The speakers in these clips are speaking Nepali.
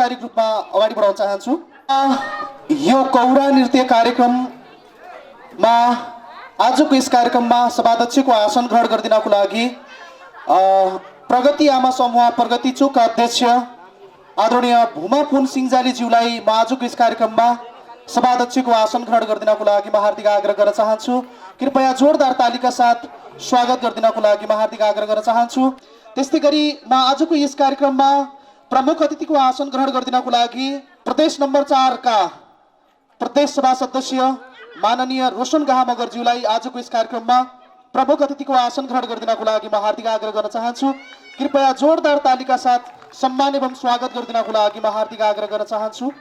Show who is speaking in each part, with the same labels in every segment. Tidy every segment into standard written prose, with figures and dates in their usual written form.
Speaker 1: औपचारिक रूपमा अगाडि बढाउन चाहन्छु। यो कौरा नृत्य कार्यक्रममा आजको यस कार्यक्रममा सभाध्यक्षको आसन ग्रहण गरिदिनको लागि प्रगति आमा समूह प्रगति चोकका अध्यक्ष आदरणीय भूमा पुन सिंहजालीज्यूलाई म आजको यस कार्यक्रममा सभाध्यक्षको आसन ग्रहण गरिदिनको लागि म हार्दिक आग्रह गर्न चाहन्छु। कृपया जोरदार तालीका साथ स्वागत गरिदिनको लागि म हार्दिक आग्रह गर्न चाहन्छु। त्यस्तै गरी म आजको यस कार्यक्रममा प्रमुख अतिथिको आसन ग्रहण गरिदिनको लागि प्रदेश नम्बर 4 का प्रदेश सभा सदस्य माननीय रोशन गाहा मगरज्यूलाई आजको यस कार्यक्रममा प्रमुख अतिथिको आसन ग्रहण गरिदिनको लागि म हार्दिक आग्रह गर्न चाहन्छु। कृपया जोरदार तालीका साथ सम्मान एवं स्वागत गरिदिनको लागि म हार्दिक आग्रह गर्न चाहन्छु।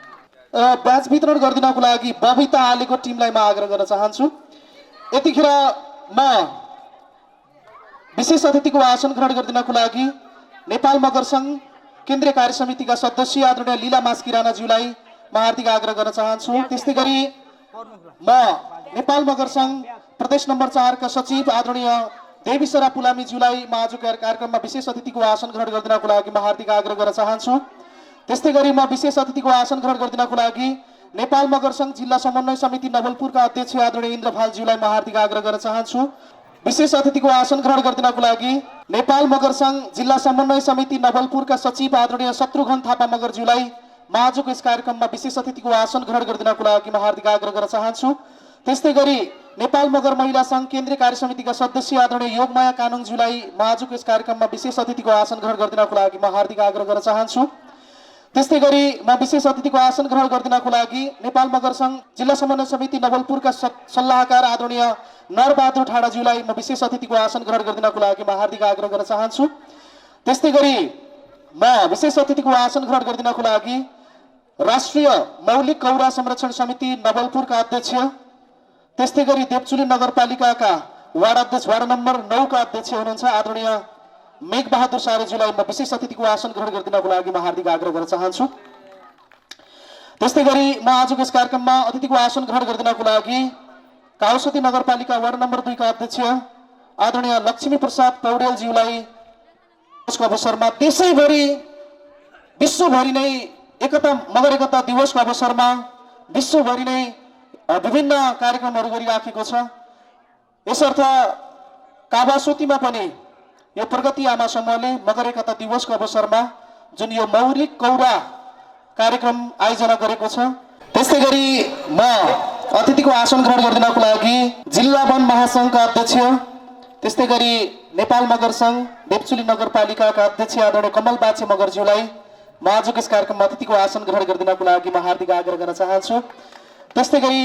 Speaker 1: ब्याज वितरण गरिदिनको लागि बबिता आलेको टिमलाई म आग्रह गर्न चाहन्छु। यतिखेर म विशेष अतिथिको आसन ग्रहण गरिदिनको लागि नेपाल मगर संघ केन्द्रीय कार्य समितिका सदस्य आदरणीय लीला मास्की राणाज्यूलाई म हार्दिक आग्रह गर्न चाहन्छु। त्यस्तै गरी म नेपाल मगर संघ प्रदेश नम्बर 4 का सचिव आदरणीय देवीसरा पुलामीज्यूलाई म आजको कार्यक्रममा विशेष अतिथिको आसन ग्रहण गरिदिनको लागि म हार्दिक आग्रह गर्न चाहन्छु। त्यस्तै गरी म विशेष अतिथिको आसन ग्रहण गरिदिनको लागि नेपाल मगर संघ जिल्ला समन्वय समिति नवलपुरका अध्यक्ष आदरणीय इन्द्रभालज्यूलाई म हार्दिक आग्रह गर्न चाहन्छु। विशेष अतिथिको आसन ग्रहण गरिदिनको लागि नेपाल मगर संघ जिल्ला समन्वय समिति नवलपुरका सचिव आदरणीय शत्रुघ्न थापा मगरज्यूलाई म आजको यस कार्यक्रममा विशेष अतिथिको आसन ग्रहण गरिदिनको लागि म हार्दिक आग्रह गर्न चाहन्छु। त्यस्तै गरी नेपाल मगर महिला संघ केन्द्रीय कार्य समितिका सदस्य आदरणीय योगमाया कानुङज्यूलाई म आजको यस कार्यक्रममा विशेष अतिथिको आसन ग्रहण गरिदिनको लागि म हार्दिक आग्रह गर्न चाहन्छु। त्यस्तै गरी म विशेष अतिथिको आसन ग्रहण गरिदिनको लागि नेपाल मगर संघ जिल्ला समन्वय समिति नवलपुरका सल्लाहकार आदरणीय नरबहादुर ठाडाज्यूलाई म विशेष अतिथिको आसन ग्रहण गरिदिनको लागि म हार्दिक आग्रह गर्न चाहन्छु। त्यस्तै गरी म विशेष अतिथिको आसन ग्रहण गरिदिनको लागि राष्ट्रिय मौलिक कौरा संरक्षण समिति नवलपुरका अध्यक्ष त्यस्तै गरी देवचुली नगरपालिकाका वार्ड नम्बर 9 का अध्यक्ष हुनुहुन्छ आदरणीय मेघबहादुर सारेज्यूलाई म विशेष अतिथिको आसन ग्रहण गरिदिनको लागि म हार्दिक आग्रह गर्न चाहन्छु। त्यस्तै गरी म आजको यस कार्यक्रममा अतिथिको आसन ग्रहण गरिदिनको लागि काउसती नगरपालिका वार्ड नम्बर 2 का अध्यक्ष आदरणीय लक्ष्मी प्रसाद पौडेलज्यूलाई यसको अवसरमा त्यसैभरि विश्वभरि नै मगर एकता दिवसको अवसरमा विश्वभरि नै विभिन्न कार्यक्रमहरू गरिराखेको छ। यसर्थ कावासोतीमा पनि यो प्रगति आमा समूहले मगर एकता दिवसको अवसरमा जुन यो मौलिक कौरा कार्यक्रम आयोजना गरेको छ। त्यस्तै गरी म अतिथिको आसन ग्रहण गरिदिनको लागि जिल्ला वन महासंघका अध्यक्ष त्यस्तै गरी नेपाल मगर संघ देवचुली नगरपालिकाका अध्यक्ष आदरणीय कमल बाछे मगरज्यूलाई म आजको यस कार्यक्रममा अतिथिको आसन ग्रहण गरिदिनको लागि म हार्दिक आग्रह गर्न चाहन्छु। त्यस्तै गरी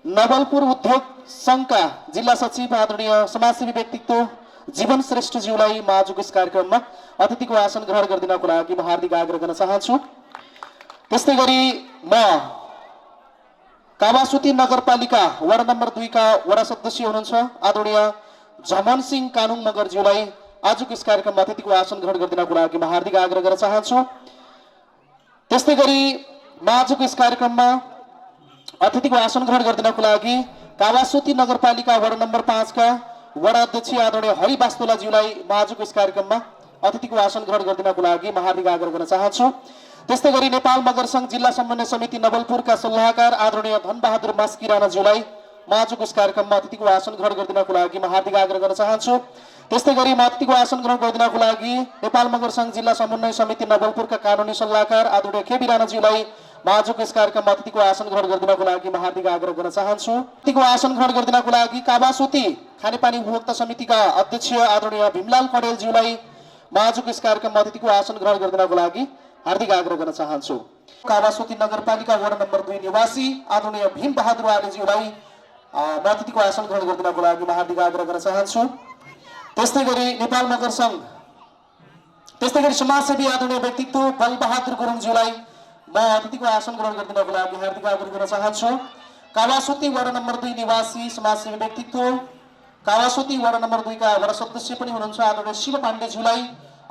Speaker 1: नवलपुर उद्योग संघका जिल्ला सचिव आदरणीय समाजसेवी व्यक्तित्व जीवन श्रेष्ठज्यूलाई म आजको यस कार्यक्रममा अतिथिको आसन ग्रहण गरिदिनको लागि म हार्दिक आग्रह गर्न चाहन्छु। त्यस्तै गरी म कावासोती नगरपालिका वार्ड नम्बर 2 का वडा सदस्य हुनुहुन्छ आदरणीय झमन सिंह कानुङ मगरज्यूलाई आजको यस कार्यक्रममा अतिथिको आसन ग्रहण गरिदिनको लागि म हार्दिक आग्रह गर्न चाहन्छु। त्यस्तै गरी म आजको यस कार्यक्रममा अतिथिको आसन ग्रहण गरिदिनको लागि कावासोती नगरपालिका वार्ड नम्बर 5 का वडा अध्यक्ष आदरणीय हरि वास्तोलाज्यूलाई म आजको यस कार्यक्रममा अतिथिको आसन ग्रहण गरिदिनको लागि म हार्दिक आग्रह गर्न चाहन्छु। त्यस्तै गरी नेपाल मगर संघ जिल्ला समन्वय समिति नवलपुरका सल्लाहकार आदरणीय धनबहादुर मास्की राणाज्यूलाई म आजको यस कार्यक्रममा अतिथिको आसन ग्रहण गरिदिनको लागि म हार्दिक आग्रह गर्न चाहन्छु। त्यस्तै गरी म अतिथिको आसन ग्रहण गरिदिनको लागि नेपाल मगर संघ जिल्ला समन्वय समिति नवलपुरका कानुनी सल्लाहकार आदरणीय केबी राणाज्यूलाई म आजको यस कार्यक्रममा अतिथिको आसन ग्रहण गरिदिनको लागि म हार्दिक आग्रह गर्न चाहन्छु। अतिथिको आसन ग्रहण गरिदिनको लागि कावासोती खानेपानी उपभोक्ता समितिका अध्यक्ष आदरणीय भीमलाल कडेलज्यूलाई म आजको यस कार्यक्रममा अतिथिको आसन ग्रहण गरिदिनको लागि हार्दिक आग्रह गर्न चाहन्छु। कावासोती नगरपालिका वार्ड नम्बर 2 निवासी आदरणीय भीम बहादुर आलेज्यूलाई म अतिथिको आसन ग्रहण गरिदिनको लागि म हार्दिक आग्रह गर्न चाहन्छु। त्यस्तै गरी नेपाल मगर संघ त्यस्तै गरी समाजसेवी आदरणीय व्यक्तित्व बलबहादुर गुरुङज्यूलाई म अतिथिको आसन ग्रहण गरिदिनको लागि हार्दिक आग्रह गर्न चाहन्छु। कावासोती वार्ड नम्बर 2 निवासी समाजसेवी व्यक्तित्व कावासोती वार्ड नम्बर 2 का वडा सदस्य पनि हुनुहुन्छ आदरणीय शिव पाण्डेज्यूलाई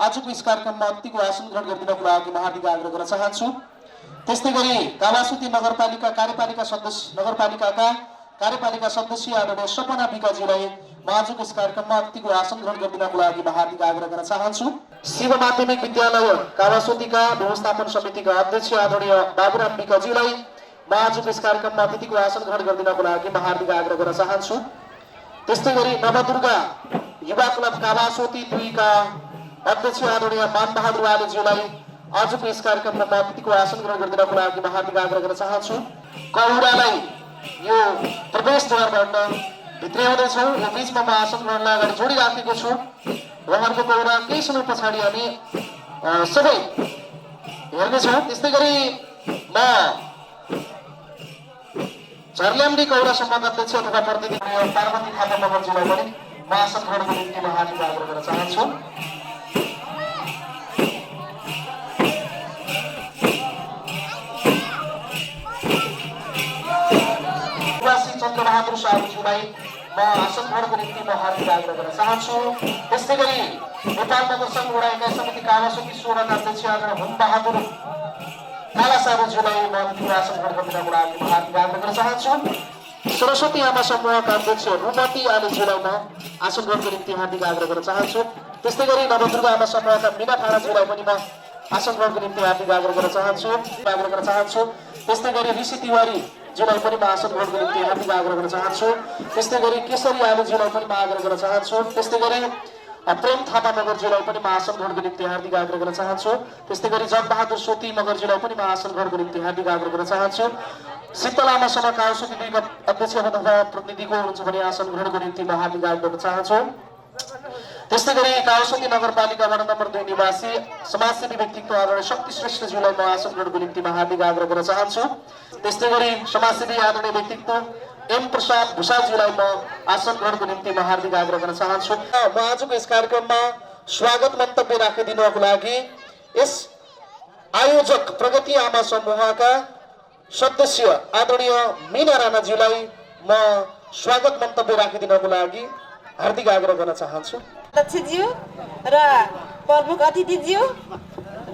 Speaker 1: आजको यस कार्यक्रममा अतिथिको आसन ग्रहण गरिदिनको लागि म हार्दिक आग्रह गर्न चाहन्छु। त्यस्तै गरी कावासोती नगरपालिका कार्यपालिका सदस्य आदरणीय सपना विकाज्यूलाई म आजको यस कार्यक्रममा अतिथिको आसन ग्रहण गरिदिनको लागि म हार्दिक आग्रह गर्न चाहन्छु। शिव माध्यमिक विद्यालय कावासोतीका व्यवस्थापन समितिका अध्यक्ष आदरणीय बाबुराम विकजीलाई म आजको यस कार्यक्रममा अतिथिको आसन ग्रहण गरिदिनको लागि म हार्दिक आग्रह गर्न चाहन्छु। त्यस्तै गरी नवदुर्गा युवा क्लब कावासोती 2 का अध्यक्ष आदरणीय मानबहादुर आलेज्यूलाई आजको यस कार्यक्रममा म अतिथिको आसन ग्रहण गरिदिनको लागि म हार्दिक आग्रह गर्न चाहन्छु। कौरालाई यो प्रवेशद्वारबाट भित्र्याउँदैछौँ। यो बिचमा म आसन ग्रहणलाई अगाडि जोडिराखेको छु। उहाँहरूको कौरा केही समय पछाडि हामी सबै हेर्नेछौँ। त्यस्तै गरी म झर्ल्याम्डी कौरा सम्मका अध्यक्ष तथा प्रतिनिधि पार्वती थापा मगरजीलाई पनि म आसन ग्रहणको निम्ति म हार्दिक आग्रह गर्न चाहन्छु। चन्द्रबहादुर साहुजीलाई म आसन ग्रहणको निम्ति म हार्दिक आग्रह गर्न चाहन्छु। त्यस्तै गरी नेपाल नगर सङ्घ वडा इकाइ समिति कावासोती 16 का अध्यक्ष आदरणीय हुमबहादुर काला सारुजीलाई म अतिथिको आसन ग्रहण गरिदिनको लागि म हार्दिक आग्रह गर्न चाहन्छु। सरस्वती आमा समूहका अध्यक्ष रुमती आलेज्यूलाई म आसन ग्रहणको निम्ति हार्दिक आग्रह गर्न चाहन्छु। त्यस्तै गरी नवदुर्गा आमा समूहका मिना ठाडाज्यूलाई पनि म आसन ग्रहणको निम्ति हार्दिक आग्रह गर्न चाहन्छु। त्यस्तै गरी ऋषि तिवारी ज्यूलाई पनि म आसन ग्रहणको निम्ति हार्दिक आग्रह गर्न चाहन्छु। त्यस्तै गरी केशरी आलेज्यूलाई पनि म आग्रह गर्न चाहन्छु। त्यस्तै गरी प्रेम थापा मगरज्यूलाई पनि म आसन ग्रहणको निम्ति हार्दिक आग्रह गर्न चाहन्छु। त्यस्तै गरी जगबहादुर सोती मगरज्यूलाई पनि म आसन ग्रहणको निम्ति हार्दिक आग्रह गर्न चाहन्छु। शीतलामा सभा कावासोती 2 का अध्यक्ष तथा प्रतिनिधिको हुनुहुन्छ भने आसन ग्रहणको निम्ति म हार्दिक आग्रह गर्न चाहन्छु। त्यस्तै गरी कावासोती नगरपालिका वडा नम्बर 2 निवासी समाजसेवी व्यक्तित्व आदरणीय शक्ति श्रेष्ठज्यूलाई म आसन ग्रहणको निम्ति म हार्दिक आग्रह गर्न चाहन्छु। त्यस्तै गरी समाजसेवी आदरणीय व्यक्तित्व एम प्रसाद भूषालज्यूलाई म आसन ग्रहणको निम्ति म हार्दिक आग्रह गर्न चाहन्छु। म आजको यस कार्यक्रममा स्वागत मन्तव्य राखिदिनको लागि यस आयोजक प्रगति आमा समूहका सदस्य आदरणीय मीना राणाज्यूलाई म स्वागत मन्तव्य राखिदिनको लागि हार्दिक आग्रह गर्न चाहन्छु।
Speaker 2: अध्यक्षज्यू र प्रमुख अतिथिज्यू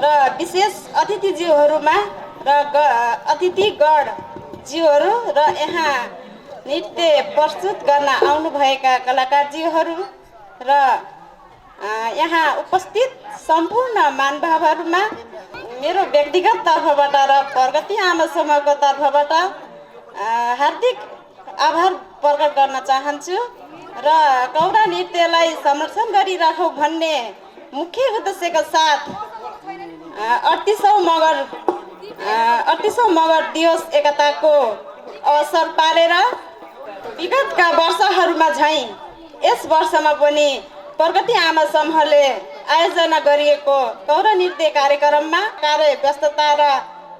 Speaker 2: र विशेष अतिथिज्यूहरूमा र अतिथिगण ज्यूहरू र यहाँ नृत्य प्रस्तुत गर्न आउनुभएका कलाकारज्यूहरू र यहाँ उपस्थित सम्पूर्ण महानुभावहरूमा मेरो व्यक्तिगत तर्फबाट र प्रगति आमा समूहको तर्फबाट हार्दिक आभार प्रकट गर्न चाहन्छु र कौरा नृत्यलाई संरक्षण गरिराखौँ भन्ने मुख्य उद्देश्यका साथ 38औं मगर दिवस एकताको अवसर पारेर विगतका वर्षहरूमा झैँ यस वर्षमा पनि प्रगति आमा समूहले आयोजना गरिएको कौरा नृत्य कार्यक्रममा कार्य व्यस्तता र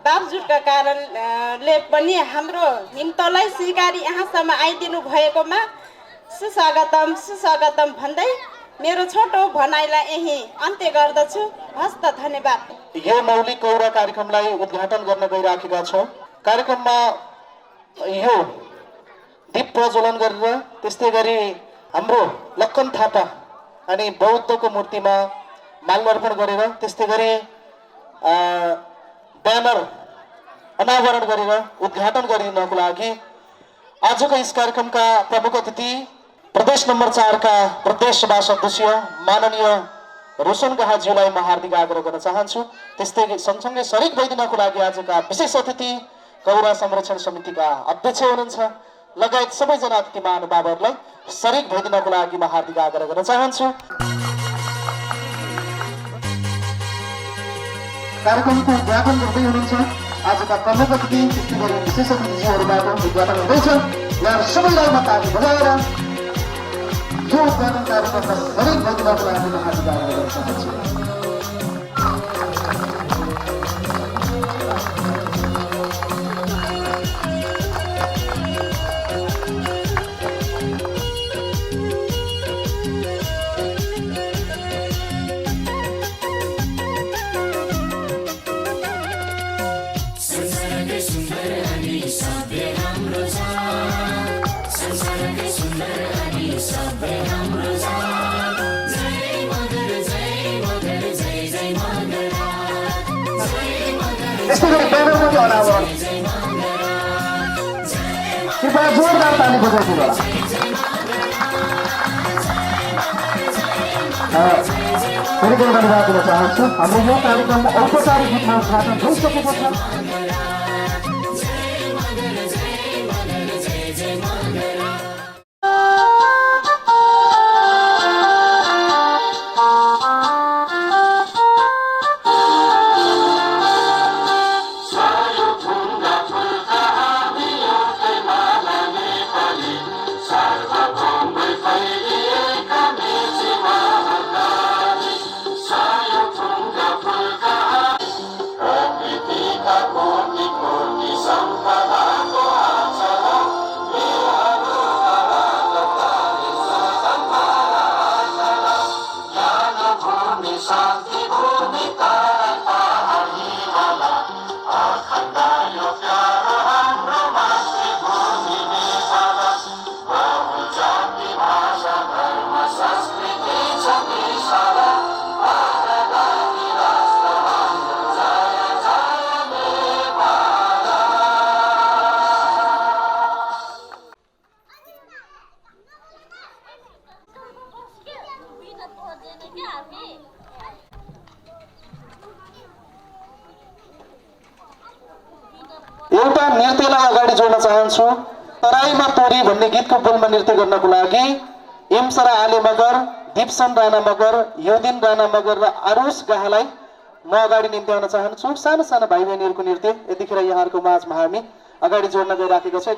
Speaker 2: बावजुदका कारणले पनि हाम्रो निम्तोलाई स्वीकारी यहाँसम्म आइदिनु भएकोमा सुस्वागतम भन्दै मेरो छोटो भनाइलाई यही अन्त्य गर्दछु। हस्त धन्यवाद।
Speaker 1: यो मौलिक कौरा कार्यक्रमलाई उद्घाटन गर्न गइराखेका छौँ। कार्यक्रममा यो दीप प्रज्वलन गरेर त्यस्तै गरी हाम्रो लक्कन थापा अनि बौद्धको मूर्तिमा माल्यार्पण गरेर त्यस्तै गरी ब्यानर अनावरण गरेर उद्घाटन गरिदिनको लागि आजको यस कार्यक्रमका प्रमुख अतिथि प्रदेश नम्बर 4 का प्रदेश सभा सदस्य माननीय रोशन गाहाज्यूलाई म हार्दिक आग्रह गर्न चाहन्छु। त्यस्तै सँगसँगै सरिक भइदिनको लागि आजका विशेष अतिथि कौरा संरक्षण समितिका अध्यक्ष हुनुहुन्छ लगायत सबैजना अतिथि महानुभावहरूलाई सरिक भइदिनको लागि म हार्दिक आग्रह गर्न चाहन्छु। कार्यक्रमको उद्घाटन गर्दै हुनुहुन्छ आजका प्रमुख अतिथि त्यस्तै गरी विशेष अतिथिज्यूहरूबाट उद्घाटन हुँदैछ। यहाँ सबैलाई म ताली बजाएर यो उद्घाटन कार्यक्रमलाई सरिक भइदिनको लागि म हार्दिक आग्रह गर्न चाहन्छु। कृपया जोरदार ताली बजाइदिनु होला। फेरि पनि धन्यवाद दिन चाहन्छु। हाम्रो यो कार्यक्रम औपचारिक रूपमा उद्घाटन भइसकेको छ। एउटा नृत्यलाई अगाडि जोड्न चाहन्छु। तराईमा तोरी भन्ने गीतको बोलमा नृत्य गर्नको लागि एमसरा आले मगर, दीपसन राणा मगर, योदिन राणा मगर र आरुष गाहालाई म अगाडि निम्त्याउन चाहन्छु। साना साना भाइ बहिनीहरूको नृत्य यतिखेर यहाँहरूको माझमा हामी अगाडि जोड्न गइराखेका छौँ।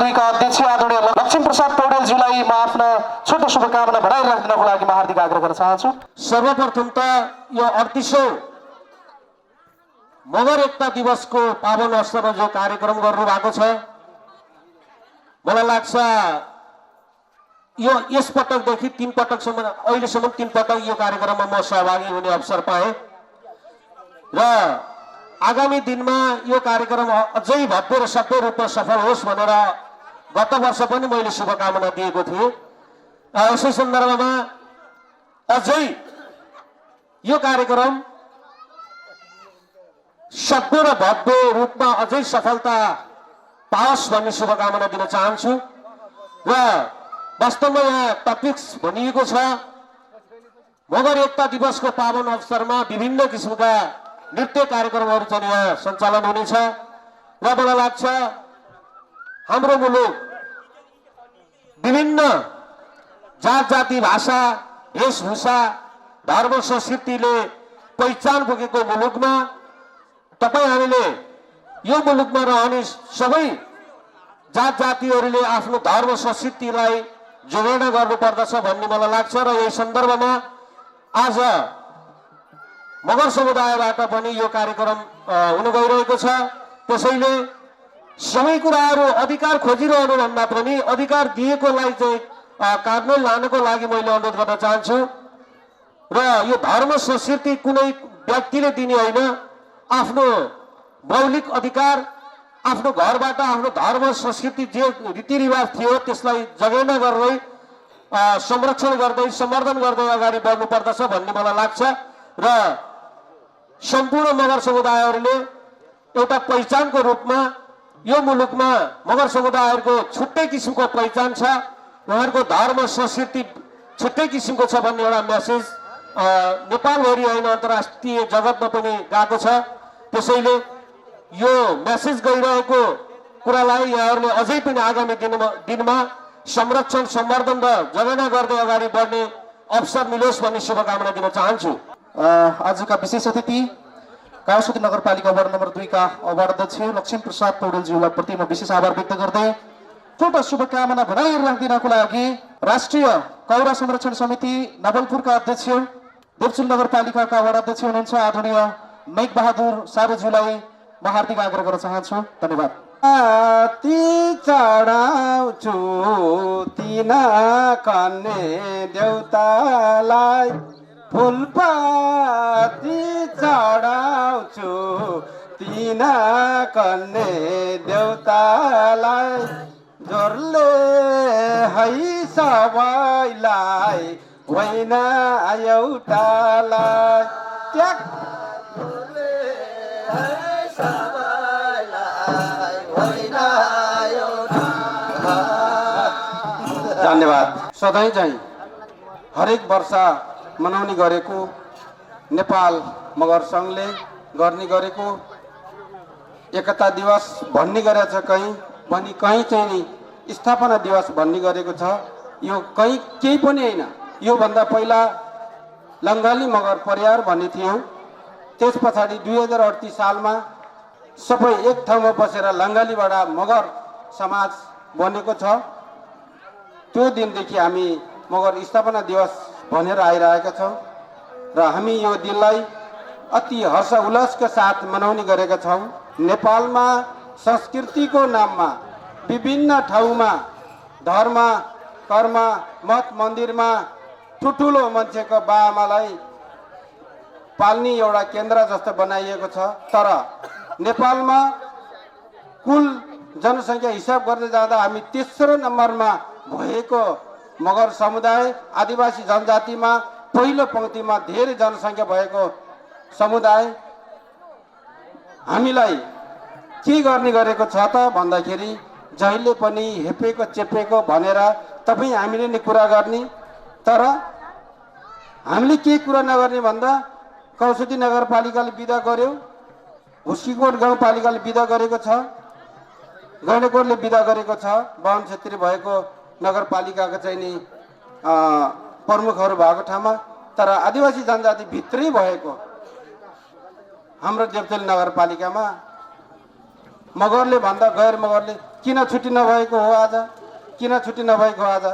Speaker 1: 2 का अध्यक्ष आदरणीय लक्ष्मी प्रसाद पौडेलज्यूलाई म आफ्नो छोटो शुभकामना भनाइराख्दिनको लागि म हार्दिक आग्रह गर्न चाहन्छु।
Speaker 3: सर्वप्रथम त यो 38औं मगर एकता दिवसको पावन अवसरमा जो कार्यक्रम गर्नु भएको छ, मलाई लाग्छ यो यस पटकदेखि 3 पटकसम्म, अहिलेसम्म 3 पटक यो कार्यक्रममा म सहभागी हुने अवसर पाएँ र आगामी दिनमा यो कार्यक्रम अझै भव्य र सभ्य रूपमा सफल होस् भनेर गत वर्ष पनि मैले शुभकामना दिएको थिएँ। यसै सन्दर्भमा अझै यो कार्यक्रम सभ्य र भव्य रूपमा अझै सफलता पाओस् भन्ने शुभकामना दिन चाहन्छु। र वास्तवमा यहाँ टपिक्स भनिएको छ, मगर एकता दिवसको पावन अवसरमा विभिन्न किसिमका नृत्य कार्यक्रमहरू चाहिँ यहाँ सञ्चालन हुनेछ र मलाई लाग्छ हाम्रो मुलुक विभिन्न जात जाति, भाषा, वेशभूषा, धर्म, संस्कृतिले पहिचान बोकेको मुलुकमा तपाईँ हामीले यो मुलुकमा रहने सबै जात जातिहरूले आफ्नो धर्म संस्कृतिलाई जोगाड गर्नुपर्दछ भन्ने मलाई लाग्छ र यही सन्दर्भमा आज मगर समुदायबाट पनि यो कार्यक्रम हुन गइरहेको छ। त्यसैले सबै कुराहरू अधिकार खोजिरहनु भन्दा पनि अधिकार दिएकोलाई चाहिँ कानुन लानको लागि मैले अनुरोध गर्न चाहन्छु र यो धर्म संस्कृति कुनै व्यक्तिले दिने होइन, आफ्नो मौलिक अधिकार आफ्नो घरबाट आफ्नो धर्म संस्कृति जे रीतिरिवाज थियो त्यसलाई जगेर्ना गर्दै संरक्षण गर्दै सम्वर्धन गर्दै अगाडि बढ्नु पर्दछ भन्ने मलाई लाग्छ र सम्पूर्ण मगर समुदायहरूले एउटा पहिचानको रूपमा यो मुलुकमा मगर समुदायहरूको छुट्टै किसिमको पहिचान छ, उहाँहरूको धर्म संस्कृति छुट्टै किसिमको छ भन्ने एउटा मेसेज नेपालभरि होइन अन्तर्राष्ट्रिय जगतमा पनि गएको छ। त्यसैले यो मेसेज गइरहेको कुरालाई यहाँहरूले अझै पनि आगामी दिनमा संरक्षण, सम्वर्धन र जगेर्ना गर्दै अगाडि बढ्ने अवसर मिलोस् भन्ने शुभकामना दिन चाहन्छु।
Speaker 1: आजका विशेष अतिथि काउसुती नगरपालिका वार्ड नम्बर 2 का वार्ड अध्यक्ष लक्ष्मी प्रसाद पौडेलज्यूलाई प्रति म विशेष आभार व्यक्त गर्दै छोटो शुभकामना भनाइराख्दिनको लागि राष्ट्रिय कौरा संरक्षण समिति नवलपुरका अध्यक्ष देवचुल नगरपालिकाका वार्ड अध्यक्ष हुनुहुन्छ आदरणीय मेघ बहादुर सारुज्यूलाई म हार्दिक आग्रह गर्न चाहन्छु। धन्यवाद।
Speaker 4: ती चढाउँछु तिन कन्ने देउतालाई, फुलपाती चढाउँछु तिन कन्ने देउतालाई, जोरले है सबैलाई होइन एउटालाई, त्याग धन्यवाद। सधैँ चाहिँ हरेक वर्ष मनाउने गरेको नेपाल मगर सङ्घले गर्ने गरेको एकता दिवस भन्ने गरेको छ, कहीँ चाहिँ नि स्थापना दिवस भन्ने गरेको छ। यो कहीँ केही पनि होइन, योभन्दा पहिला लङ्गाली मगर परिवार भन्ने थियो। त्यस पछाडि 2038 सालमा सबै एक ठाउँमा बसेर लङ्गालीबाट मगर समाज बनेको छ। त्यो दिनदेखि हामी मगर स्थापना दिवस भनेर आइरहेका छौँ र हामी यो दिनलाई अति हर्ष उल्लासका साथ मनाउने गरेका छौँ। नेपालमा संस्कृतिको नाममा विभिन्न ठाउँमा धर्म, कर्म, मठ मन्दिरमा ठुल्ठुलो मान्छेको बाआमालाई पाल्ने एउटा केन्द्र जस्तो बनाइएको छ। तर नेपालमा कुल जनसङ्ख्या हिसाब गर्दै जाँदा हामी तेस्रो नम्बरमा भएको मगर समुदाय, आदिवासी जनजातिमा पहिलो पंक्तिमा धेरै जनसङ्ख्या भएको समुदाय हामीलाई के गर्ने गरेको छ त भन्दाखेरि जहिले पनि हेपेको चेपेको भनेर तपाईँ हामीले नै कुरा गर्ने, तर हामीले के कुरा नगर्ने भन्दा कौसुती नगरपालिकाले बिदा गर्यो, भुस्कीकोट गाउँपालिकाले बिदा गरेको छ, गैंडाकोटले बिदा गरेको छ, बाहुन क्षेत्री भएको नगरपालिकाका चाहिँ नि प्रमुखहरू भएको ठाउँमा। तर आदिवासी जनजाति भित्रै भएको हाम्रो देवचुल नगरपालिकामा मगरले भन्दा गैर मगरले किन छुट्टी नभएको हो आज, किन छुट्टी नभएको आज?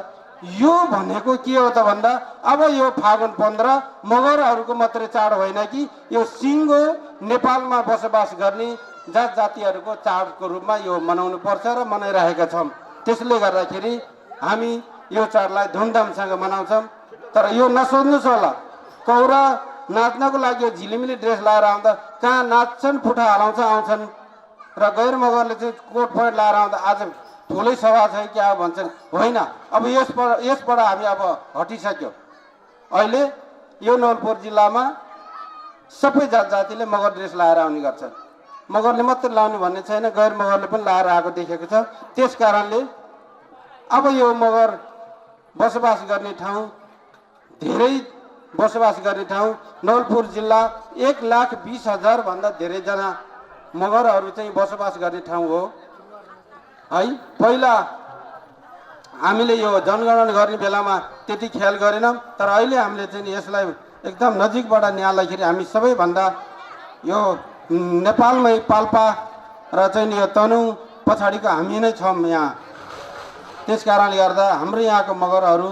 Speaker 4: यो भनेको के हो त भन्दा अब यो फागुन 15 मगरहरूको मात्रै चाड होइन कि यो सिङ्गो नेपालमा बसोबास गर्ने जात जातिहरूको चाडको रूपमा यो मनाउनु पर्छ र मनाइरहेका छौँ। त्यसले गर्दाखेरि हामी यो चाडलाई धुमधामसँग मनाउँछौँ। तर यो नसोच्नुहोस् होला, कौरा नाच्नको लागि यो झिलिमिली ड्रेस लाएर आउँदा कहाँ नाच्छन्, फुटा हलाउँछ आउँछन्, र गैर मगरले चाहिँ कोट पैन्ट लाएर आउँदा आज ठुलै सभा छ क्या भन्छन्। होइन, अब यसबाट हामी अब हटिसक्यो। अहिले यो नवलपुर जिल्लामा सबै जात जातिले मगर ड्रेस लाएर आउने गर्छन्। मगरले मात्रै लाउने भन्ने छैन, गैर मगरले पनि लाएर आएको देखेको छ। त्यस कारणले अब यो मगर बसोबास गर्ने ठाउँ, धेरै बसोबास गर्ने ठाउँ नवलपुर जिल्ला 1,20,000 भन्दा धेरैजना मगरहरू चाहिँ बसोबास गर्ने ठाउँ हो है। पहिला हामीले यो जनगणना गर्ने बेलामा त्यति ख्याल गरेनौँ, तर अहिले हामीले चाहिँ यसलाई एकदम नजिकबाट निहाल्दाखेरि हामी सबैभन्दा यो नेपालमै पाल्पा र चाहिँ यो तनहुँ पछाडिको हामी नै छौँ यहाँ। त्यस कारणले गर्दा हाम्रो यहाँको मगरहरू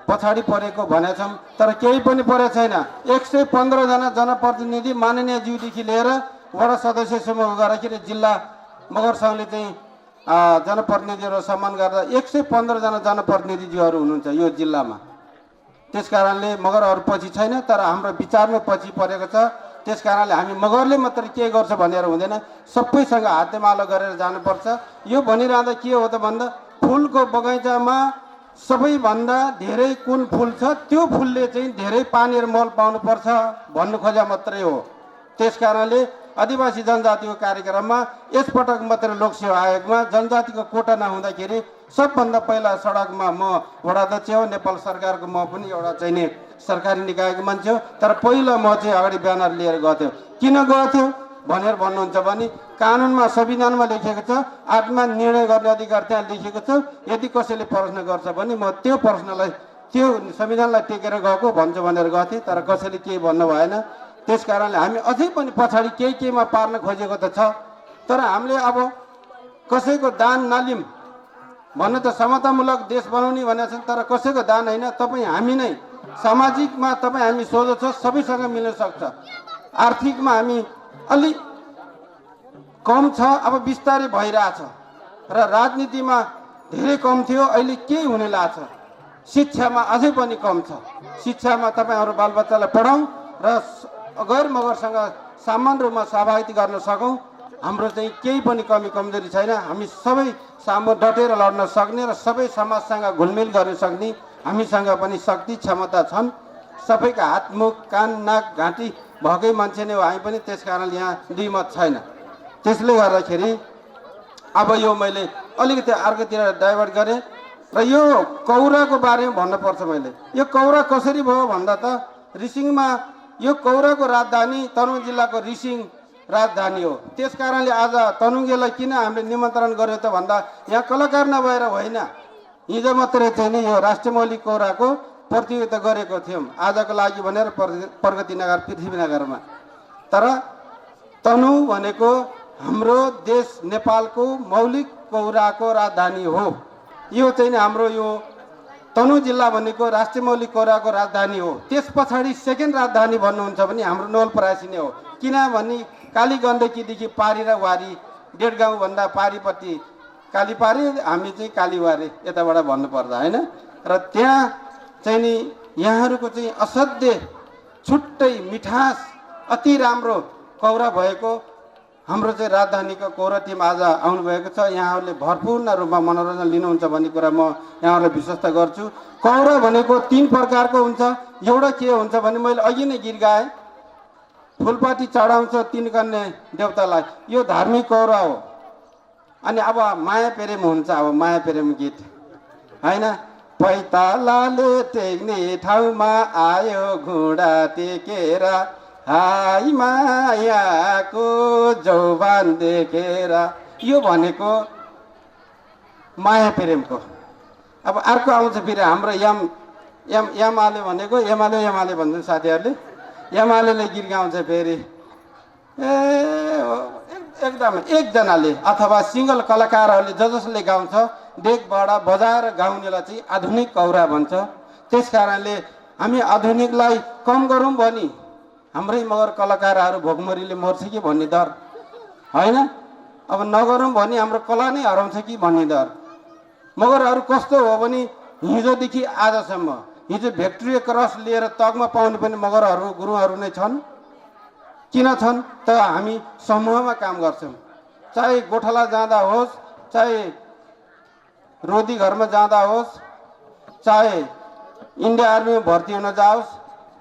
Speaker 4: पछाडि परेको भनेछौँ, तर केही पनि परेको छैन। 115 जना जनप्रतिनिधि माननीय ज्यूदेखि लिएर वडा सदस्यसम्म गर्दाखेरि जिल्ला मगर सङ्घले चाहिँ जनप्रतिनिधिहरू सम्मान गर्दा 115 जना जनप्रतिनिधिज्यूहरू हुनुहुन्छ यो जिल्लामा। त्यस कारणले मगरहरू पछि छैन, तर हाम्रो विचारमै पछि परेको छ। त्यस कारणले हामी मगरले मात्रै के गर्छ भनेर हुँदैन, सबैसँग हातेमालो गरेर जानुपर्छ। यो भनिरहँदा के हो त भन्दा फुलको बगैँचामा सबैभन्दा धेरै कुन फुल छ त्यो फुलले चाहिँ धेरै पानी र मल पाउनुपर्छ भन्नु खोजा मात्रै हो। त्यस कारणले आदिवासी जनजातिको कार्यक्रममा यसपटक मात्रै लोकसेवा आयोगमा जनजातिको कोटा नहुँदाखेरि सबभन्दा पहिला सडकमा म वडाध्यक्ष हो, नेपाल सरकारको म पनि एउटा चाहिँ नि सरकारी निकायको मान्छे हो, तर पहिला म चाहिँ अगाडि ब्यानर लिएर गएको थियो। किन गएको थियो भनेर भन्नुहुन्छ भने कानुनमा संविधानमा लेखिएको छ आत्मा निर्णय गर्ने अधिकार त्यहाँ लेखिएको छ। यदि कसैले प्रश्न गर्छ भने म त्यो प्रश्नलाई त्यो संविधानलाई टेकेर गएको भन्छु भनेर गएको थिएँ, तर कसैले केही भन्नु भएन। त्यस कारणले हामी अझै पनि पछाडि केहीमा पार्न खोजेको त छ, तर हामीले अब कसैको दान नलिम भन्नु त समतामूलक देश बनाउने भनेको छ, तर कसैको दान होइन। तपाईँ हामी नै सामाजिकमा तपाईँ हामी सोझो छ, सबैसँग मिल्न सक्छ। आर्थिकमा हामी अलि कम छ, अब बिस्तारै भइरहेछ, र राजनीतिमा धेरै कम थियो, अहिले केही हुने लाग्छ। शिक्षामा अझै पनि कम छ। शिक्षामा तपाईँहरू बालबच्चालाई पढाउँ र गैर मगरसँग सामान्य रूपमा सहभागिता गर्न सकौँ। हाम्रो चाहिँ केही पनि कमी कमजोरी छैन। हामी सबै सामु डटेर लड्न सक्ने र सबै समाजसँग घुलमिल गर्न सक्ने हामीसँग पनि शक्ति क्षमता छन्। सबैका हात मुख कान नाक घाँटी भएकै मान्छे नै हो हामी पनि, त्यस कारणले यहाँ दुई मत छैन। त्यसले गर्दाखेरि अब यो मैले अलिकति अर्कोतिर डाइभर्ट गरेँ र यो कौराको बारेमा भन्नुपर्छ। मैले यो कौरा कसरी भयो भन्दा त रिसिङमा यो कौराको राजधानी तनहुँ जिल्लाको रिसिङ राजधानी हो। त्यस कारणले आज तनहुँलाई किन हामीले निमन्त्रण गर्यो त भन्दा यहाँ कलाकार नभएर होइन, हिजो मात्रै चाहिँ नि यो राष्ट्रिय मौलिक कौराको प्रतियोगिता गरेको थियौँ आजको लागि भनेर प्रगतिनगर पृथ्वीनगरमा। तर तनहुँ भनेको हाम्रो देश नेपालको मौलिक कौराको राजधानी हो। यो चाहिँ हाम्रो यो तनहुँ जिल्ला भनेको राष्ट्रिय मौलिक कौराको राजधानी हो। त्यस पछाडि सेकेन्ड राजधानी भन्नुहुन्छ भने हाम्रो नवलपरासी नै हो। किनभने काली गण्डकीदेखि पारी र वारी 1.5 गाउँभन्दा पारीपट्टि कालीपारी, हामी चाहिँ कालीवारी यताबाट भन्नुपर्दा होइन। र त्यहाँ चाहिँ नि यहाँहरूको चाहिँ असाध्य छुट्टै मिठास अति राम्रो कौरा भएको हाम्रो चाहिँ राजधानीको कौरा टिम आज आउनुभएको छ। यहाँहरूले भरपूर्ण रूपमा मनोरञ्जन लिनुहुन्छ भन्ने कुरा म यहाँहरूलाई विश्वास गर्छु। कौरा भनेको 3 प्रकारको हुन्छ। एउटा के हुन्छ भने मैले अघि नै गीत गाएँ, फुलपाती चढाउँछ 3 कन्या देवतालाई, यो धार्मिक कौरा हो। अनि अब माया प्रेम हुन्छ, अब माया प्रेम गीत होइन। पैतालाले टेक्ने ठाउँमा आयो घुँडा टेकेर, हाई मायाको जौवान देखेर, यो भनेको माया प्रेमको। अब अर्को आउँछ फेरि हाम्रो एमाले भनेको एमाले भन्छन् साथीहरूले, एमाले गीत गाउँछ फेरि, एकदम एकजनाले अथवा सिङ्गल कलाकारहरूले जसले गाउँछ डेकबाट बजाएर गाउनेलाई चाहिँ आधुनिक कौरा भन्छ। त्यस कारणले हामी आधुनिकलाई कम गरौँ भनी हाम्रै मगर कलाकारहरू भोकमरीले मर्छ कि भन्ने डर होइन, अब नगरौँ भने हाम्रो कला नै हराउँछ कि भन्ने डर। मगरहरू कस्तो हो भने हिजोदेखि आजसम्म, हिजो भिक्टोरिया क्रस लिएर तगमा पाउने पनि मगरहरू गुरुहरू नै छन्। किन छन् त हामी समूहमा काम गर्छौँ। चाहे गोठाला जाँदा होस्, चाहे रोदी घरमा जाँदा होस्, चाहे इन्डिया आर्मीमा भर्ती हुन जाओस्,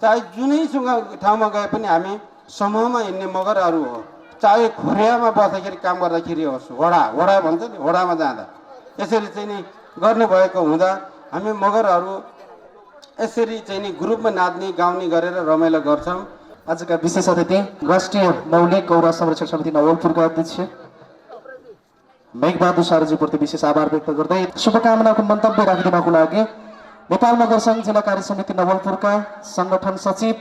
Speaker 4: चाहे जुनैसँग ठाउँमा गए पनि हामी समूहमा हिँड्ने मगरहरू हो। चाहे खोरियामा बस्दाखेरि काम गर्दाखेरि होस्, होडा भन्छ नि, होडामा जाँदा यसरी चाहिँ नि गर्नुभएको हुँदा हामी मगरहरू यसरी चाहिँ नि ग्रुपमा नाच्ने गाउने गरेर रमाइलो गर्छौँ।
Speaker 1: आजका विशेष अतिथि राष्ट्रिय मौलिक गौरव संरक्षण समिति नवलपुरका अध्यक्ष मेघबहादुर सारजीप्रति विशेष आभार व्यक्त गर्दै शुभकामनाको मन्तव्य राखिदिनको लागि नेपाल मगर सङ्घ जिल्ला कार्य समिति नवलपुरका संगठन सचिव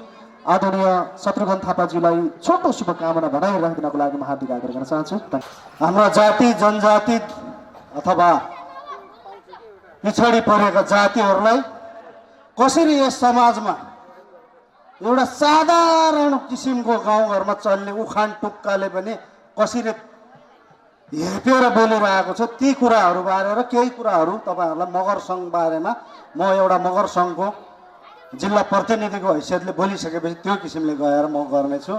Speaker 1: आदरणीय शत्रुघ्न थापाज्यूलाई छोटो शुभकामना भनाइ राखिदिनको लागि म हार्दिक आग्रह गर्न चाहन्छु।
Speaker 5: हाम्रा जाति जनजाति अथवा पिछडी परेका जातिहरूलाई कसरी यस समाजमा एउटा साधारण किसिमको गाउँघरमा चल्ने उखान टुक्काले पनि कसरी हेपेर बोलिरहेको छ, ती कुराहरू बारे र केही कुराहरू तपाईँहरूलाई मगर सङ्घ बारेमा म एउटा मगर सङ्घको जिल्ला प्रतिनिधिको हैसियतले बोलिसकेपछि त्यो किसिमले गएर म गर्नेछु।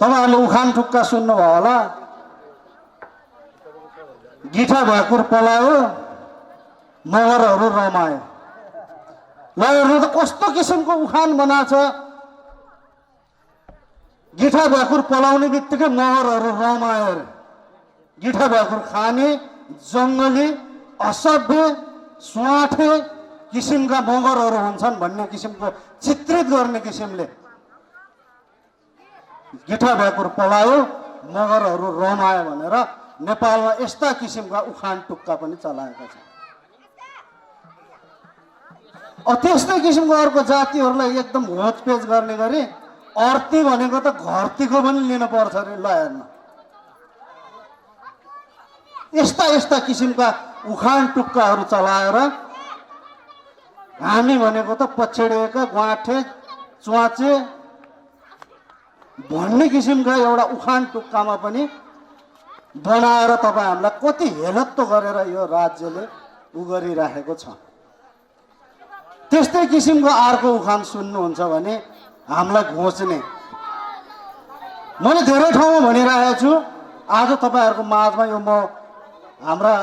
Speaker 5: तपाईँहरूले उखान टुक्का सुन्नुभयो होला, गिठा भ्याकुर पलायो मगरहरू रमायो। ल हेर्नु त कस्तो किसिमको उखान बनाएको छ, गिठा भ्याकुर पलाउने बित्तिकै मगरहरू रमायो अरे। गिठा भ्याकुर खाने जङ्गली असभ्य स्वाठे किसिमका मगरहरू हुन्छन् भन्ने किसिमको चित्रित गर्ने किसिमले गिठा भ्याकुर पलायो मगरहरू रमायो भनेर नेपालमा यस्ता किसिमका उखान टुक्का पनि चलाएका छन्। त्यस्तै किसिमको अर्को जातिहरूलाई एकदम होचपेच गर्ने गरी अर्ती भनेको त घरतीको पनि लिनु पर्छ अरे। ल हेर्नु यस्ता यस्ता किसिमका उखान टुक्काहरू चलाएर हामी भनेको त पछेडिएका ग्वाठे च्वाचे भन्ने किसिमका एउटा उखान टुक्कामा पनि बनाएर तपाईँहरूलाई कति हेलत्तो गरेर यो राज्यले उ गरिराखेको छ। त्यस्तै किसिमको अर्को उखान सुन्नुहुन्छ भने हामीलाई घोच्ने मैले धेरै ठाउँमा भनिरहेको छु। आज तपाईँहरूको माझमा यो म हाम्रा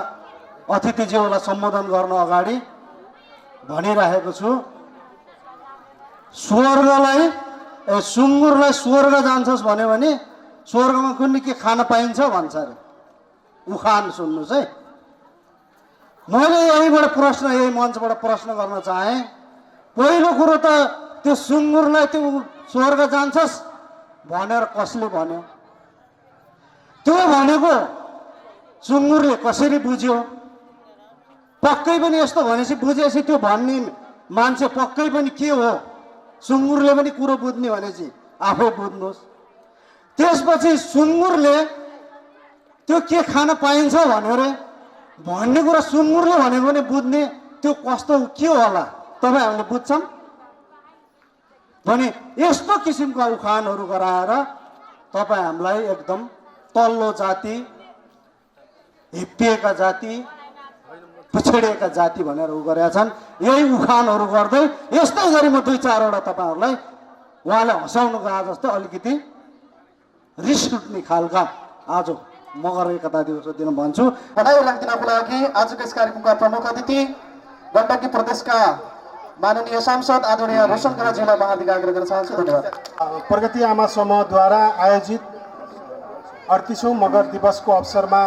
Speaker 5: अतिथिज्यूलाई सम्बोधन गर्न अगाडि भनिरहेको छु, सुँगुरलाई स्वर्ग जान्छस् भन्यो भने स्वर्गमा कुनै के खान पाइन्छ भन्छ अरे। उखान सुन्नुहोस् है। मैले यही मञ्चबाट प्रश्न गर्न चाहेँ। पहिलो कुरो त त्यो सुँगुरलाई त्यो स्वर्ग जान्छस् भनेर कसले भन्यो? त्यो भनेको सुँगुरले कसरी बुझ्यो? पक्कै पनि यस्तो भनेपछि बुझेपछि त्यो भन्ने मान्छे पक्कै पनि के हो? सुँगुरले पनि कुरो बुझ्ने भनेपछि आफै बुझ्नुहोस्। त्यसपछि सुँगुरले त्यो के खान पाइन्छ भनेर भन्ने कुरा सुँगुरले भनेको पनि बुझ्ने, त्यो कस्तो के होला तपाईँहरूले बुझ्छन् भने यस्तो किसिमका उखानहरू गराएर तपाईँ हामीलाई एकदम तल्लो जाति, हिप्पिएका जाति, पिछडिएका जाति भनेर उ गरेका छन्। यही उखानहरू गर्दै यस्तै गरी म दुई चारवटा तपाईँहरूलाई उहाँले हँसाउनु गए जस्तो अलिकति रिस उठ्ने खालका आज मगर एकता दिवस दिन भन्छु।
Speaker 1: बधाई राखिदिनको लागि आजको यस कार्यक्रमका प्रमुख अतिथि गण्डकी प्रदेशका माननीय सांसद आदरणीय रोशन खराज्यूलाई हार्दिक आग्रह गर्न चाहन्छु। धन्यवाद।
Speaker 6: प्रगति आमा समूहद्वारा आयोजित 38औं मगर दिवसको अवसरमा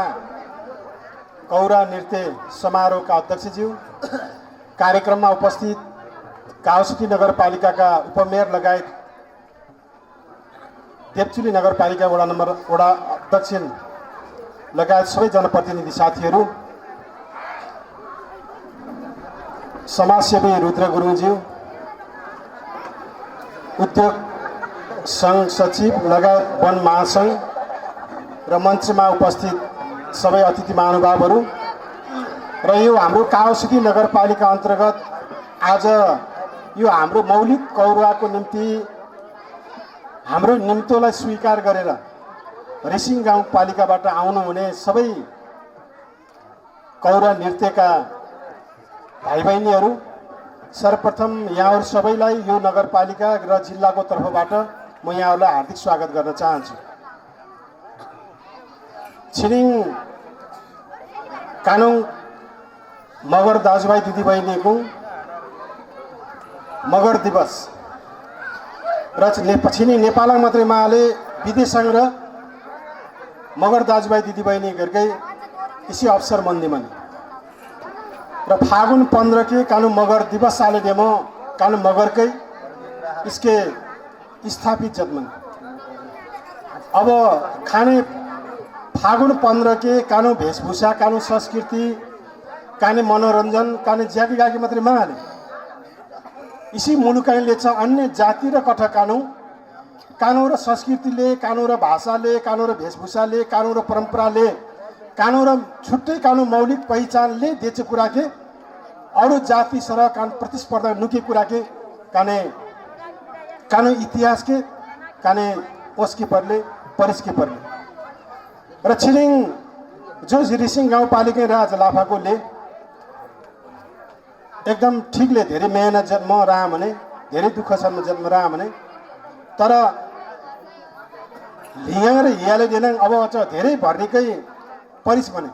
Speaker 6: कौरा नृत्य समारोहका अध्यक्षज्यू, कार्यक्रममा उपस्थित काउसिटी नगरपालिकाका उपमेयर लगायत देवचुली नगरपालिका वडा अध्यक्ष लगायत सबै जनप्रतिनिधि साथीहरू, समाजसेवी रुद्र गुरुङज्यू, उद्योग सङ्घ सचिव लगायत वन महासङ्घ र मञ्चमा उपस्थित सबै अतिथि महानुभावहरू र यो हाम्रो काउसिटी नगरपालिका अन्तर्गत आज यो हाम्रो मौलिक कौरुवाको निम्ति हाम्रो निम्तोलाई स्वीकार गरेर रिसिङ गाउँपालिकाबाट आउनुहुने सबै कौरुवा नृत्यका भाइ बहिनीहरू, सर्वप्रथम यहाँहरू सबैलाई यो नगरपालिका र जिल्लाको तर्फबाट म यहाँहरूलाई हार्दिक स्वागत गर्न चाहन्छु। छिरिङ कानुङ मगर दाजुभाइ दिदीबहिनीको मगर दिवस र पछिनी नेपाल मात्रै माले विदेशसँग र मगर दाजुभाइ दिदीबहिनीहरूकै इसी अवसर मंदी मनी र फागुन 15 के कानु मगर दिवस साले डेमो कानु मगर के इसके स्थापित जन्मन अब खाने फागुन 15 के कानु वेशभूषा कानु संस्कृति काने मनोरञ्जन काने ज्याकी गाकी मात्रै माने इसी मुलुकैले छ अन्य जाति र कथा कानु र संस्कृतिले कानु र भाषाले कानु र वेशभूषाले कानु र परम्पराले कानु र छुट्टै कानु मौलिक पहिचानले देचे कुरा के अरू जाति सर कानु प्रतिस्पर्धा नुके कुरा के कानु इतिहास के काने ओस्की परले परिस्की परले र छिरिङ जो रिसिङ गाउँपालिका राज लाफाकोले एकदम ठिकले धेरै मेहनत जन्म रहा भने धेरै दुःखसम्म जन्म रहा भने तर लिङ र हियाले देन अब धेरै भर्नेकै परिस भने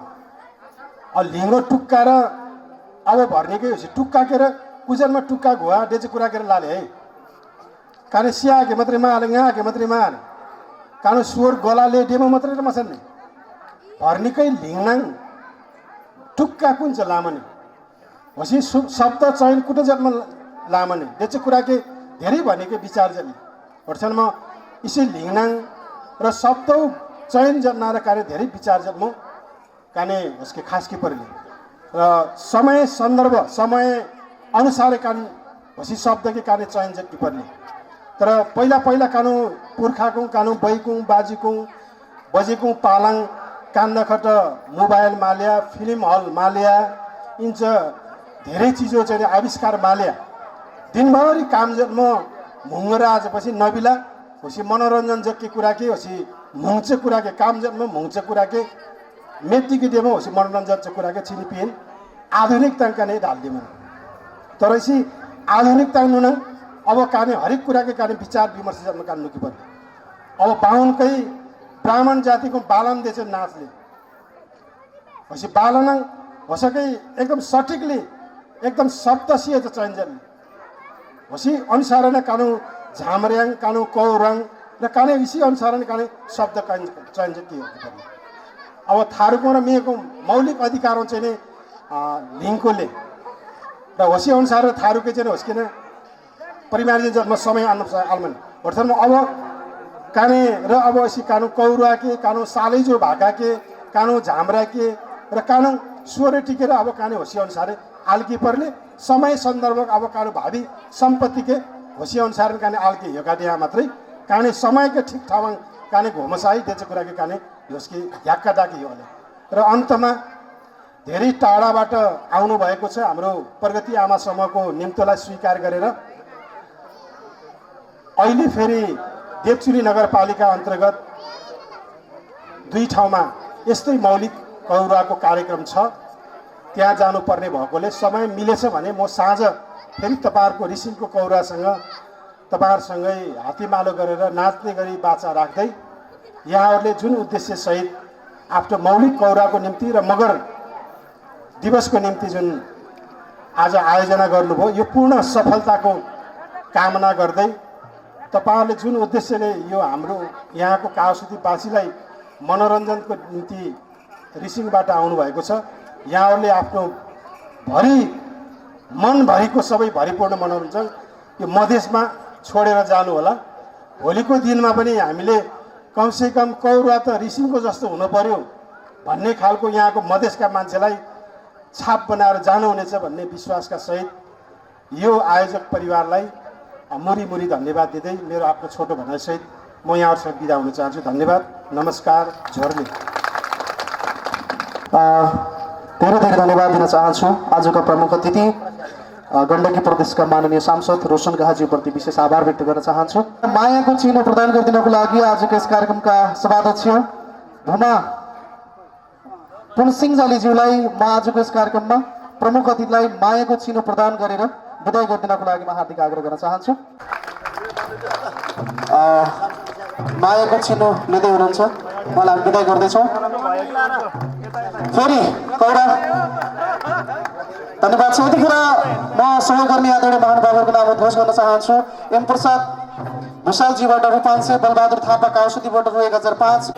Speaker 6: लिङ्गो टुक्का र अब भर्नेकै होस् टुक्का के र कुजनमा टुक्का घुवा डेचे कुरा के लाले है काने सिया के मात्रै माले यहाँ के मात्रै माले कानु स्वर गलाले डेमो मात्रै मसन्ने भर्नेकै लिङनाङ टुक्का कुन चाहिँ लामने होसी शब्द चयन कुटो जन्म लामने डेचे कुरा के धेरै भनेकै विचार जन्म वर्षनमा इसी लिङनाङ र शब्द चयन जन्माएर कार्य धेरै विचार जन्म काने उसके खास की परले र समय सन्दर्भ समय अनुसार कान होसी शब्द के काने चयन जन्की पर्ने तर पहिला कानु पुर्खाको कानु बैकु बाजीको बजेको पालाङ कान्नखट मोबाइल माल्या फिल्म हल माल्या इन्च धेरै चिजो चाहिँ आविष्कार माल्या दिनभरि काम जन्म मुङ्गरा आजपछि नबिला होसी मनोरञ्जन जक्की कुरा के होसी मुङ्चे कुरा के काम जन्म मुङ्चे कुरा के मेट्टीकी डेमो होसी मनोरञ्जन चाहिँ कुरा के छिनिपिन आधुनिकता काने ढाल्दिम तर इसी आधुनिकता नुन अब काने हरेक कुरा के काने विचार विमर्श जन्म कान्नु कि पर्ने अब बाहुनकै ब्राह्मण जातिको बालन देश नाचले होसी बालन होसकै एकदम सटिकली एकदम शब्दसीय चयन जन्म होसी अनुसार नै कानु झामर्याङ कानु कौरङ र काने इसी अनुसार नै काने शब्द चयन के अब थारूको र मेको मौलिक अधिकार चाहिँ नि लिङ्कोले र होसी अनुसार थारूकै चाहिँ होस्किन परिमार्जित जन्म समय अनुसार आलमन वर्षमा अब काने र अब इसी कानु कौरुवा के कानु सालैजो भाका के कानु झामरा के र कानु स्वर टिकेर अब काने होसी अनुसार आल्की परले समय सन्दर्भ अब कानु भावी सम्पत्ति के होसी अनुसार काने आल्की योगा दिया मात्रै काने समय के ठीक ठाउँ काने घोमसाई देचे कुरा के काने यसकी ढ्याक्का डाकी हो र अन्तमा धेरै टाढाबाट आउनु भएको छ हाम्रो प्रगति आमा समूहको निम्तोलाई स्वीकार गरेर अहिले फेरि देवचुरी नगरपालिका अन्तर्गत 2 ठाउँमा यस्तै मौलिक कौरुवाको कार्यक्रम छ त्यहाँ जानुपर्ने भएकोले समय मिलेछ भने म साँझ फेरि तपाईहरुको रिसिङको कौरुवासँग तपाईहरुसँगै हातीमालो गरेर नाच्ने गरी बाचा राख्दै यहाँहरूले जुन उद्देश्य सहित आफ्नो मौलिक कौरुवाको निम्ति र मगर दिवसको निम्ति जुन आज आयोजना गर्नुभयो यो पूर्ण सफलताको कामना गर्दै तपाईहरुले जुन उद्देश्यले यो हाम्रो यहाँको काउसिटीवासीलाई मनोरञ्जनको निम्ति रिसिङबाट आउनु भएको छ यहाँहरूले आफ्नो मनभरिको सबै भरिपूर्ण मनोरञ्जन यो मधेसमा छोडेर जानु होला भोलिको दिनमा पनि हामीले कमसेकम कौरुवा त रिसिङको जस्तो हुनु पर्यो भन्ने खालको यहाँको मधेसका मान्छेलाई छाप बनाएर जानुहुनेछ भन्ने विश्वासका सहित यो आयोजक परिवारलाई मुरी धन्यवाद दिँदै मेरो आफ्नो छोटो भनाइ सहित म यहाँहरूसँग बिदा हुन चाहन्छु। धन्यवाद, नमस्कार, झोरले।
Speaker 1: धेरै धेरै धन्यवाद दिन चाहन्छु आजका प्रमुख अतिथि गण्डकी प्रदेशका माननीय सांसद रोशन गाजीप्रति विशेष आभार व्यक्त गर्न चाहन्छु। मायाको चिनो प्रदान गरिदिनको लागि आजको यस कार्यक्रमका सभाध्यक्ष भुमा पुनसिंहजालीज्यूलाई म आजको यस कार्यक्रममा प्रमुख अतिथिलाई मायाको चिनो प्रदान गरेर विदाय गरिदिनको लागि म हार्दिक आग्रह गर्न चाहन्छु। मायाको चिनो लिँदै हुनुहुन्छ, उहाँलाई विदाय गर्दैछौँ। फेरि कौडा धन्यवाद छ। यतिखेर म सहकर्मी आदरणीय महानुभावहरूको नाम उद्घोष गर्न चाहन्छु। एम प्रसाद भुषालजीबाट रु 500, बलबहादुर थापा काउसुदीबाट रु 1005।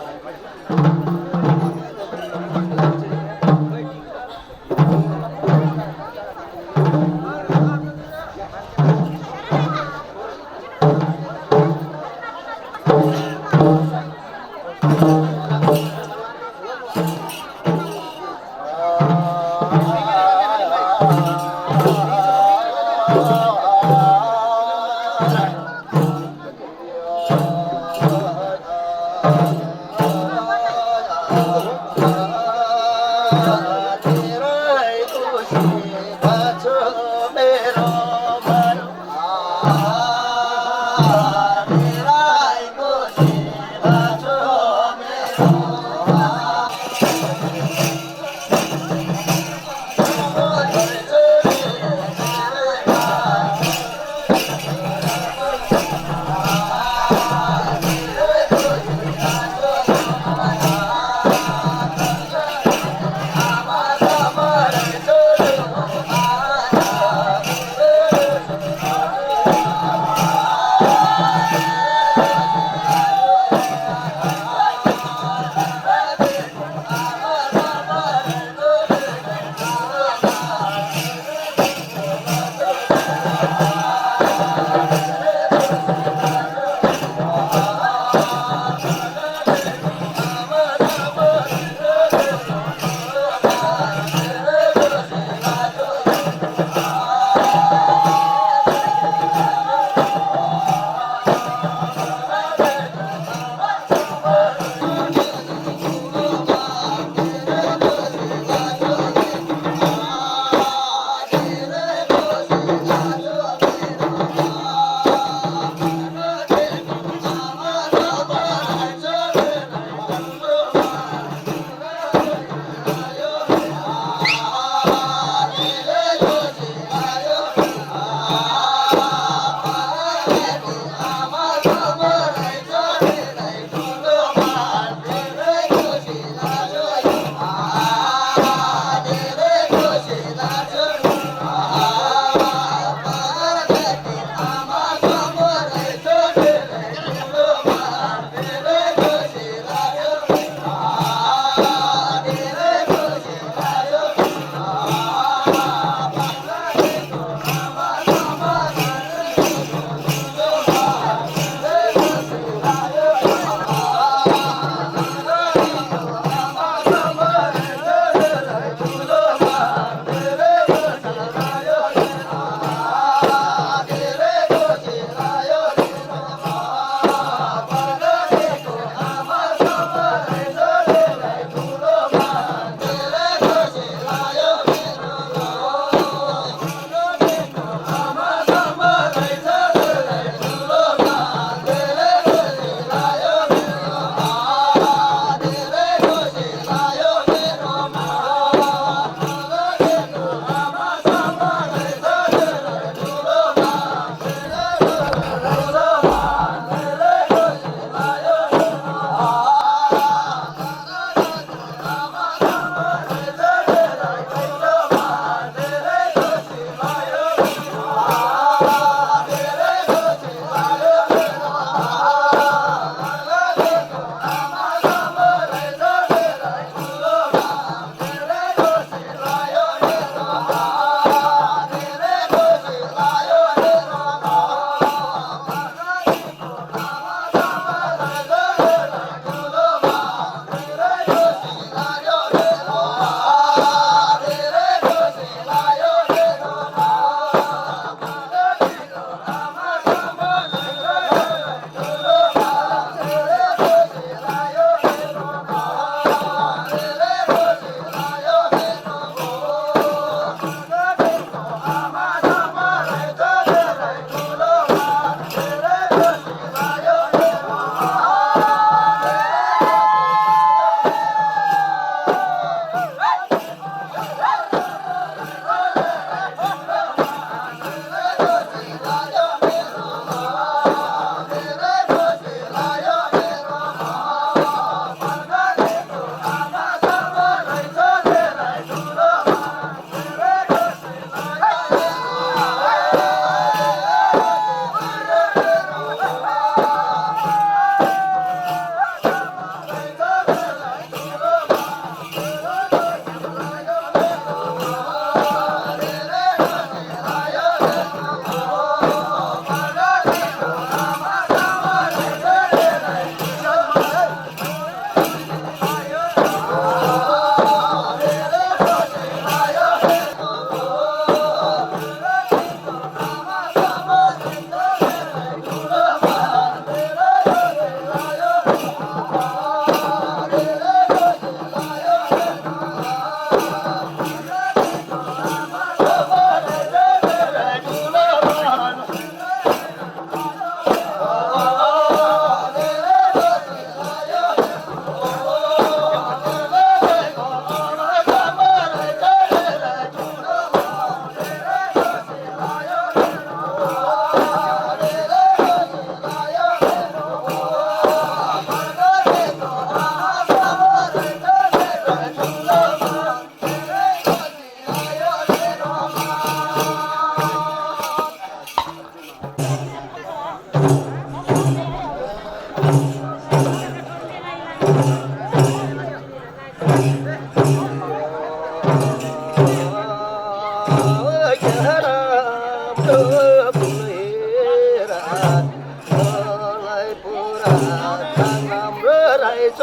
Speaker 7: रहेछ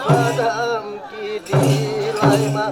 Speaker 7: सदम कि दिलाइमा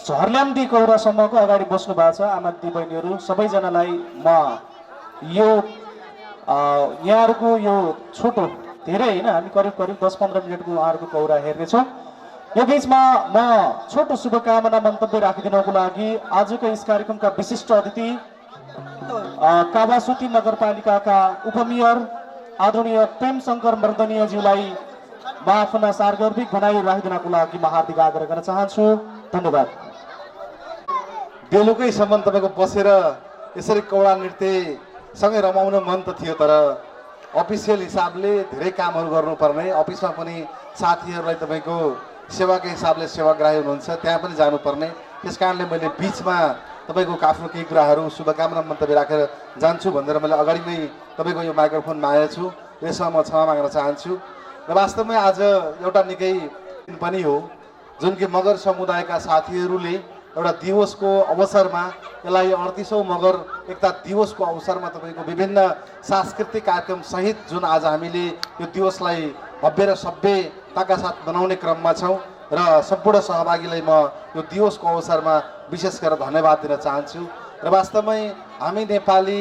Speaker 1: झर्ल्याम्दी कौरासम्मको अगाडि बस्नु भएको छ आमा दिदी बहिनीहरू सबैजनालाई म यो यहाँहरूको यो छोटो धेरै होइन हामी करिब करिब 10-15 मिनटको उहाँहरूको कौरा हेर्नेछौँ। यो बिचमा म छोटो शुभकामना मन्तव्य राखिदिनको लागि आजको यस कार्यक्रमका विशिष्ट अतिथि कावासुती नगरपालिकाका उपमेयर आदरणीय प्रेम शङ्कर मर्दनीयज्यूलाई म आफ्ना सार्गर्भिक भनाइ राखिदिनको लागि म हार्दिक आग्रह गर्न चाहन्छु। धन्यवाद।
Speaker 5: बेलुकैसम्म तपाईँको बसेर यसरी कौडा नृत्यसँगै रमाउन मन त थियो, तर अफिसियल हिसाबले धेरै कामहरू गर्नुपर्ने, अफिसमा पनि साथीहरूलाई तपाईँको सेवाकै हिसाबले सेवाग्राही हुनुहुन्छ, त्यहाँ पनि जानुपर्ने। त्यस कारणले मैले बिचमा तपाईँको आफ्नो केही कुराहरू शुभकामना मन्तव्य राखेर जान्छु भनेर मैले अगाडि नै तपाईँको यो माइक्रोफोनमा आएको छु। यसमा म क्षमा माग्न चाहन्छु। र वास्तवमै आज एउटा निकै दिन पनि हो जुन कि मगर समुदायका साथीहरूले एउटा दिवसको अवसरमा यसलाई 38औं मगर एकता दिवसको अवसरमा तपाईँको विभिन्न सांस्कृतिक कार्यक्रम सहित जुन आज हामीले यो दिवसलाई भव्य र सभ्यताका साथ मनाउने क्रममा छौँ र सम्पूर्ण सहभागीलाई म यो दिवसको अवसरमा विशेष गरेर धन्यवाद दिन चाहन्छु। र वास्तवमै हामी नेपाली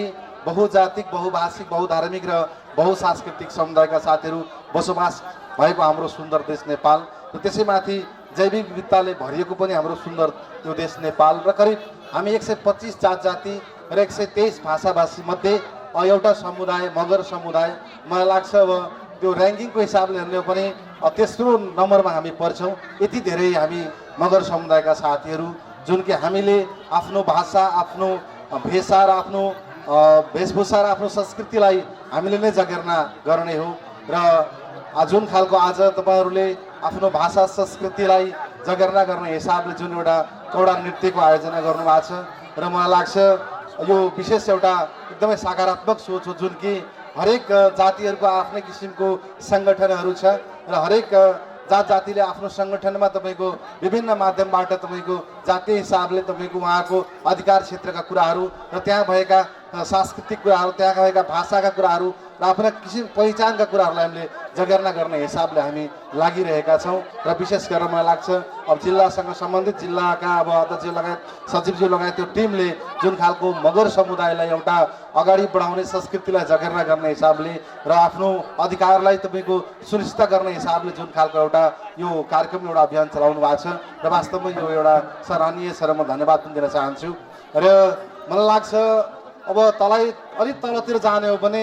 Speaker 5: बहुजातिक बहुभाषिक बहुधार्मिक र बहुसांस्कृतिक समुदायका साथीहरू बसोबास भएको हाम्रो सुन्दर देश नेपाल र त्यसैमाथि जैविक विविधताले भरिएको पनि हाम्रो सुन्दर त्यो देश नेपाल र करिब हामी 125 जात जाति र 123 भाषाभाषी मध्ये एउटा समुदाय मगर समुदाय मलाई लाग्छ अब त्यो ऱ्याङ्किङको हिसाबले हेर्ने पनि तेस्रो नम्बरमा हामी पर्छौँ। यति धेरै हामी मगर समुदायका साथीहरू जुन कि हामीले आफ्नो भाषा आफ्नो भेषा र आफ्नो वेशभूषा र आफ्नो संस्कृतिलाई हामीले नै जगेर्ना गर्ने हो र जुन खालको आज तपाईँहरूले आफ्नो भाषा संस्कृतिलाई जगेर्ना गर्ने हिसाबले जुन एउटा कौडा नृत्यको आयोजना गर्नुभएको छ र मलाई लाग्छ यो विशेष एउटा एकदमै सकारात्मक सोच हो जुन कि हरेक जातिहरूको आफ्नै किसिमको सङ्गठनहरू छ र हरेक जात जातिले आफ्नो सङ्गठनमा तपाईँको विभिन्न माध्यमबाट तपाईँको जातीय हिसाबले तपाईँको उहाँको अधिकार क्षेत्रका कुराहरू र त्यहाँ भएका सांस्कृतिक कुराहरू त्यहाँ भएका भाषाका कुराहरू र आफ्ना किसिम पहिचानका कुराहरूलाई हामीले जगेर्ना गर्ने हिसाबले हामी लागिरहेका छौँ। र विशेष गरेर मलाई लाग्छ अब जिल्लासँग सम्बन्धित जिल्लाका अब अध्यक्ष लगायत सचिवज्यू लगायत त्यो टिमले जुन खालको मगर समुदायलाई एउटा अगाडि बढाउने संस्कृतिलाई जगेर्ना गर्ने हिसाबले र आफ्नो अधिकारलाई तपाईँको सुनिश्चित गर्ने हिसाबले जुन खालको एउटा यो कार्यक्रम एउटा अभियान चलाउनु भएको छ र वास्तवमै यो एउटा सराहनीय छ र म धन्यवाद पनि दिन चाहन्छु। र मलाई लाग्छ अब अलिक तलतिर जाने हो भने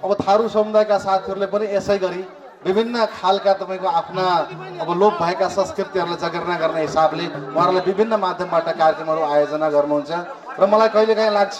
Speaker 5: अब थारू समुदायका साथीहरूले पनि यसै गरी विभिन्न खालका तपाईँको आफ्ना अब लोप भएका संस्कृतिहरूलाई जगेर्ना गर्ने हिसाबले उहाँहरूले विभिन्न माध्यमबाट कार्यक्रमहरू आयोजना गर्नुहुन्छ र मलाई कहिलेकाहीँ लाग्छ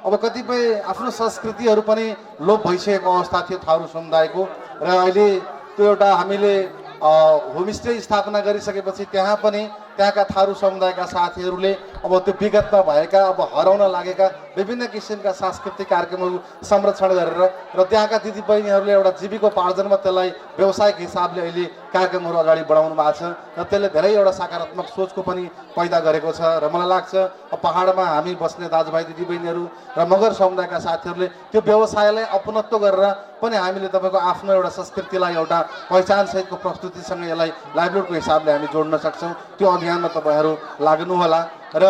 Speaker 5: अब कतिपय आफ्नो संस्कृतिहरू पनि लोप भइसकेको अवस्था थियो थारू समुदायको र अहिले त्यो एउटा हामीले होमस्टे स्थापना गरिसकेपछि त्यहाँ पनि त्यहाँका थारू समुदायका साथीहरूले अब त्यो विगतमा भएका अब हराउन लागेका विभिन्न किसिमका सांस्कृतिक कार्यक्रमहरू संरक्षण गरेर र त्यहाँका दिदीबहिनीहरूले एउटा जीविकोपार्जनमा त्यसलाई व्यावसायिक हिसाबले अहिले कार्यक्रमहरू अगाडि बढाउनु भएको छ र त्यसले धेरै एउटा सकारात्मक सोचको पनि पैदा गरेको छ र मलाई लाग्छ पहाडमा हामी बस्ने दाजुभाइ दिदीबहिनीहरू र मगर समुदायका साथीहरूले त्यो व्यवसायलाई अपनत्व गरेर पनि हामीले तपाईँको आफ्नो एउटा संस्कृतिलाई एउटा पहिचानसहितको प्रस्तुतिसँग यसलाई लाइभलीहुडको हिसाबले हामी जोड्न सक्छौँ त्यो अभियानमा तपाईँहरू लाग्नुहोला र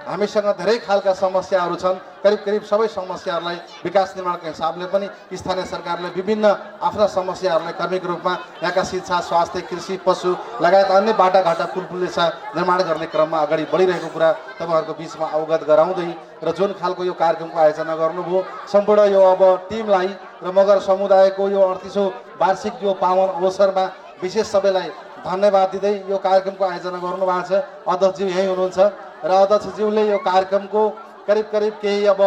Speaker 5: हामीसँग धेरै खालका समस्याहरू छन् करिब करिब सबै समस्याहरूलाई विकास निर्माणको हिसाबले पनि स्थानीय सरकारले विभिन्न आफ्ना समस्याहरूलाई क्रमिक रूपमा यहाँका शिक्षा स्वास्थ्य कृषि पशु लगायत अन्य बाटाघाटा पुलपुलेसा निर्माण गर्ने क्रममा अगाडि बढिरहेको कुरा तपाईँहरूको बिचमा अवगत गराउँदै र जुन खालको यो कार्यक्रमको आयोजना गर्नुभयो सम्पूर्ण यो अब टिमलाई र मगर समुदायको यो 38औं वार्षिक यो पावन अवसरमा विशेष सबैलाई धन्यवाद दिँदै यो कार्यक्रमको आयोजना गर्नुभएको छ। अध्यक्षज्यू यहीँ हुनुहुन्छ र अध्यक्षज्यूले यो कार्यक्रमको करिब करिब केही अब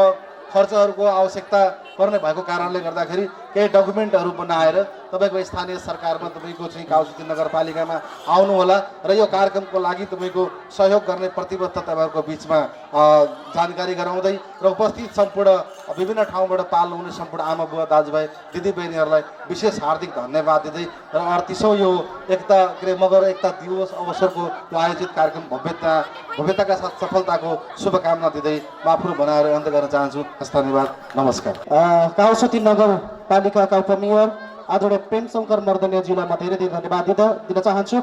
Speaker 5: खर्चहरूको आवश्यकता पर्ने भएको कारणले गर्दाखेरि केही डकुमेन्टहरू बनाएर तपाईँको स्थानीय सरकारमा तपाईँको चाहिँ काउसिटी नगरपालिकामा आउनुहोला र यो कार्यक्रमको लागि तपाईँको सहयोग गर्ने प्रतिबद्धता तपाईँहरूको बिचमा जानकारी गराउँदै र उपस्थित सम्पूर्ण विभिन्न ठाउँबाट पाल्नु हुने सम्पूर्ण आमा बुवा दाजुभाइ दिदीबहिनीहरूलाई विशेष हार्दिक धन्यवाद दिँदै र 38औं यो एकता मगर एकता दिवस अवसरको यो आयोजित कार्यक्रम भव्यताका साथ सफलताको शुभकामना दिँदै म आफ्नो भनाएर अन्त्य गर्न चाहन्छु। धन्यवाद, नमस्कार।
Speaker 1: काउसती नगरपालिकाका उपमेयर आदरणीय प्रेम शङ्कर मर्दनीयज्यूलाई म धेरै धेरै धन्यवाद दिन चाहन्छु।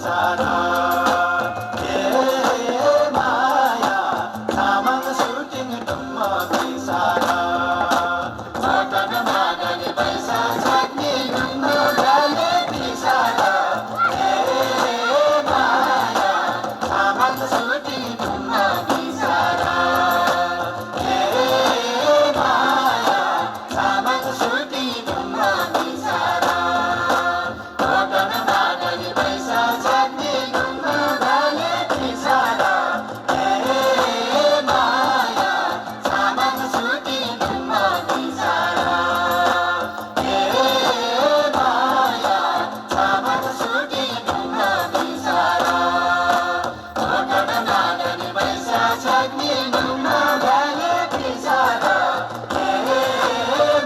Speaker 7: सारा माया तामाङ सुटिङ डुम्मा सारा मदन मादन पैसा सक्ने डुम्मा डाले सारा माया तामाङ सुटिङ डुम्मा सारा माया तामाङ सुटिङ डुम्मा सारा मदन मादन पैसा सक्ने डुम्मा डाले सारा माया तामाङ सुटिङ डुम्मा सारा माया तामाङ सुटिङ डुम्मा सारा मदन मादन पैसा सक्ने डुम्मा डाले सारा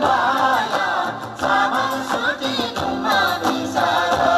Speaker 7: माया तामाङ सुटिङ डुम्मा सारा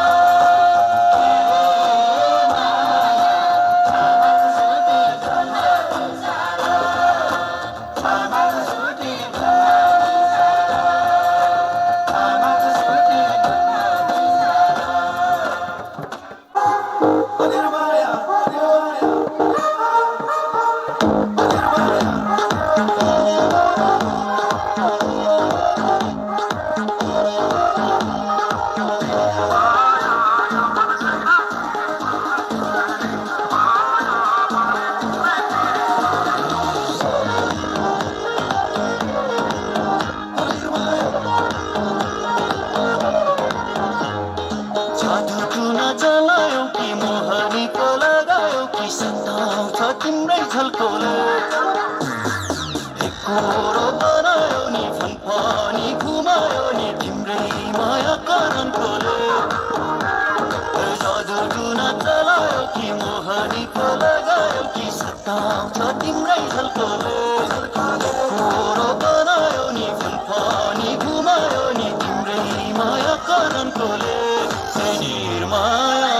Speaker 7: जादुको नचलायो कि मोहनीको लगायो कि सताउँछ तिम्रै झल्कोले एकोरो बनायो नि फनफनी घुमायो नि तिम्रै माया करणकोले जादुको नचलायो कि मोहनीको लगायो कि सताउँछ तिम्रै झल्कोले एकोरो बनायो नि फनफनी घुमायो नि तिम्रै माया करणकोले निर्माया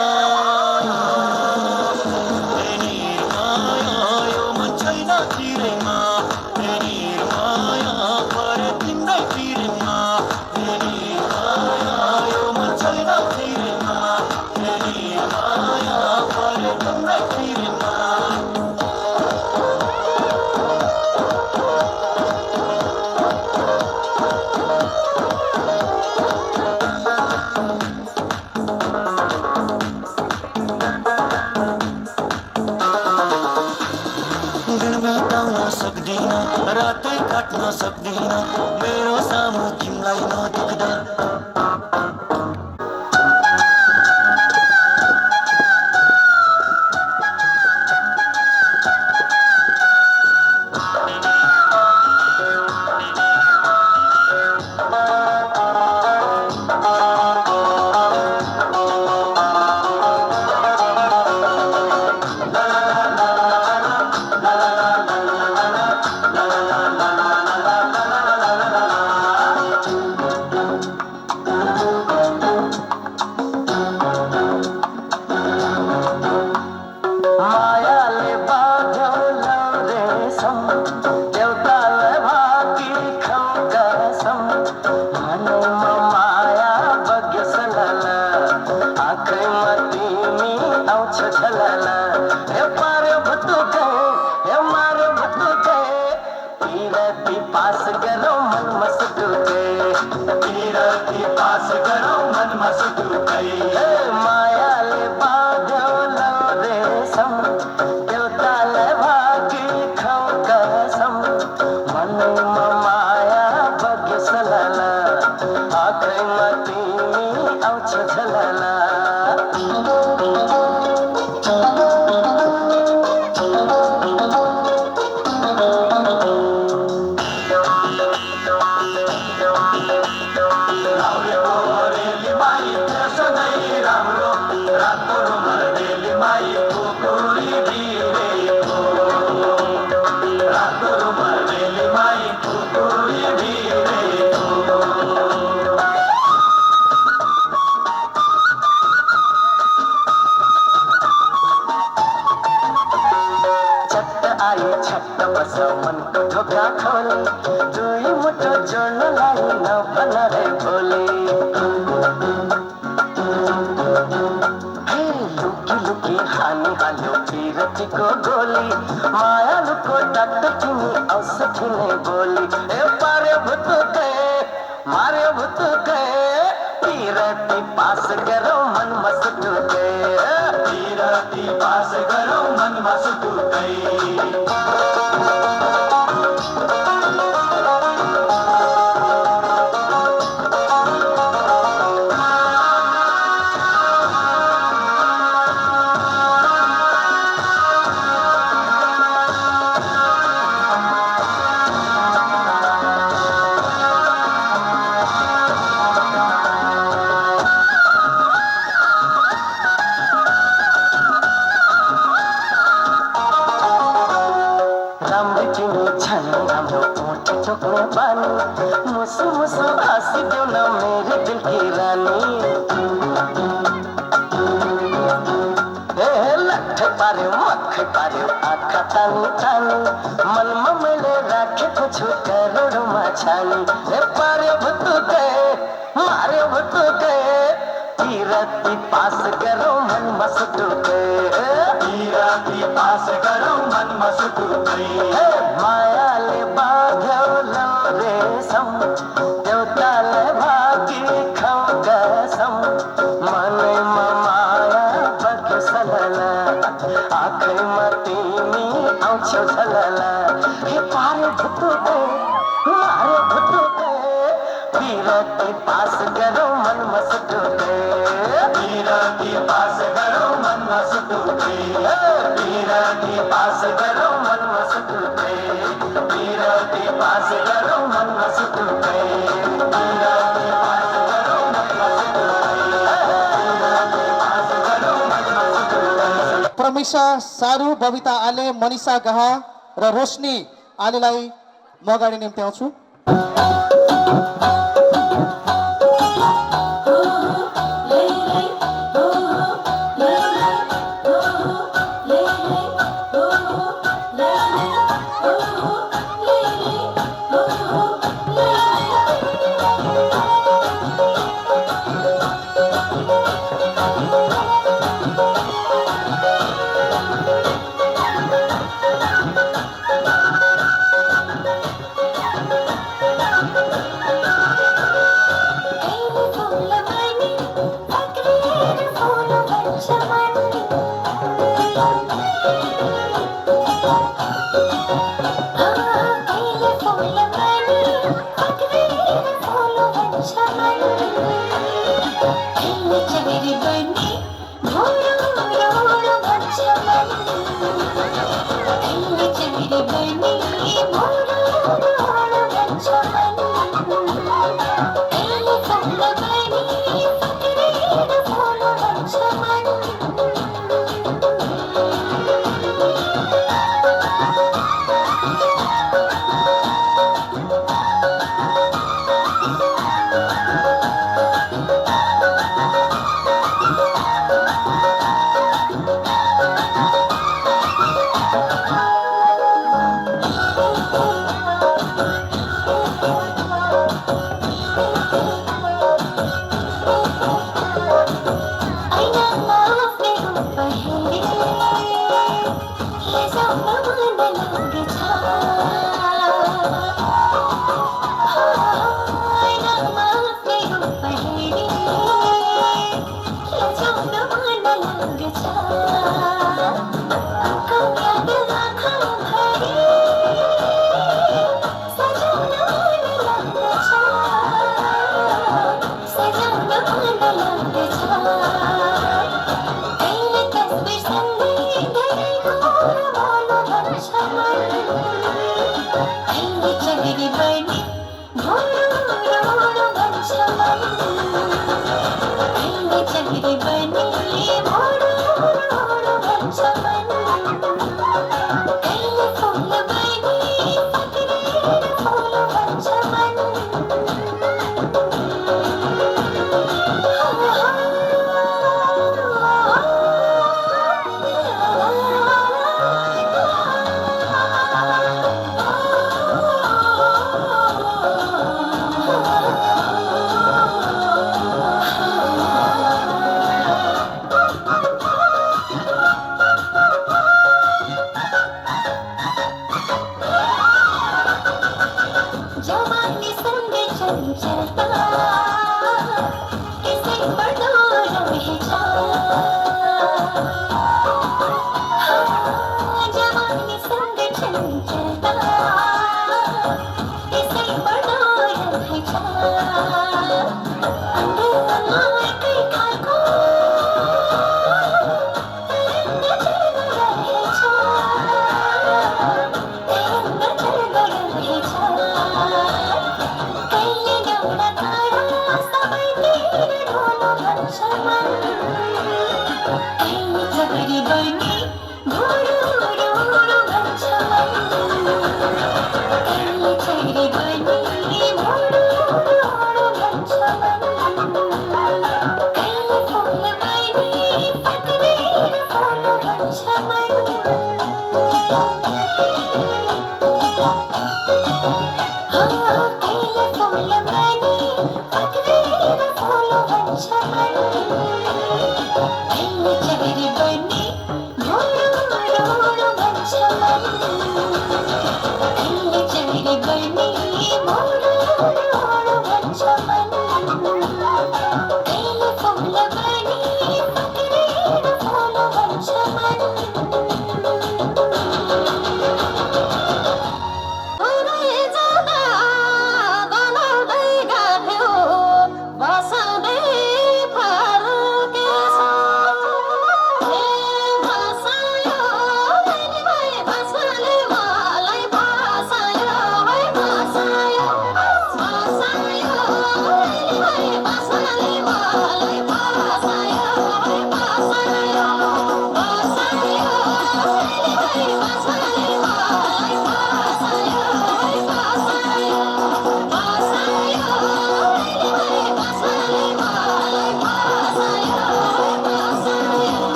Speaker 7: यो मन छैन तिरैमा निर्माया परे तिम्रै तिरमा निर्माया यो मन छैन तिरैमा निर्माया परे तिम्रै तिरमा दिन बिताउन सक्दिन रातै काट्न सक्दिन मेरो सामु तिमीलाई नदेख्दा मायाले बाँध्यो लौरेछौँ देउतालाई भाकी खाउँ कसम मनैमा माया बग्यो सलला आँखैमा तिमी आउँछ झलला हे पार्यो भुतुकै हे मार्यो भुतुकै पिरती पास गरौँ मनमा सुटुकै पिरती पास गरौँ मनमा सुटुकै मायाले बाँध्यो लौरेछौँ देउतालाई भाकी खाउँ कसम मनैमा माया बग्यो सलला आँखैमा तिमी आउँछ झलला छट्ट बस मनको ढोका खोले दुई मुठो जोड्नलाई नभन रे भोले हे लुकी लुकी हानी हाल्यो पिरतीको गोली मायालुको डाक्टर तिमी औषधिले बोली ए पार्यो भुतुके मार्यो भुतुके पिरती पास गरौ मनमा सुटुके पिरती पास गरौ मनमा सुटुके मुसु मुसु हंसी दो ना मेरे दिल की रानी लठ पारे मख पारे आखा तानी तानी मन ममले राखे कुछ करोड़ माछानी पारे भुतु गए मारे भुतु गए तीरती पास करो मन मसटू गए तीरती पास करो मन मसटू गए मायाले बाध्यो रेशम देवताले भागी खौ कसम मनै माया बग्यो सलला आँखैमा तिमी आउँछौ झलला हे पारे भुतुके मारे भुतुके पिरती पास गरौ मन मसटुके पिरती पास गरौ मन मसटुके पिरती पास गरौ मन मसटुके पिरती पास गरौ मन मसटुके पिरती पास गरौ मन मसटुके
Speaker 1: प्रमिसा सारू बबिता आले मनिषा गहा र रोशनी आलेलाई म अगाडि निम्त्याउँछु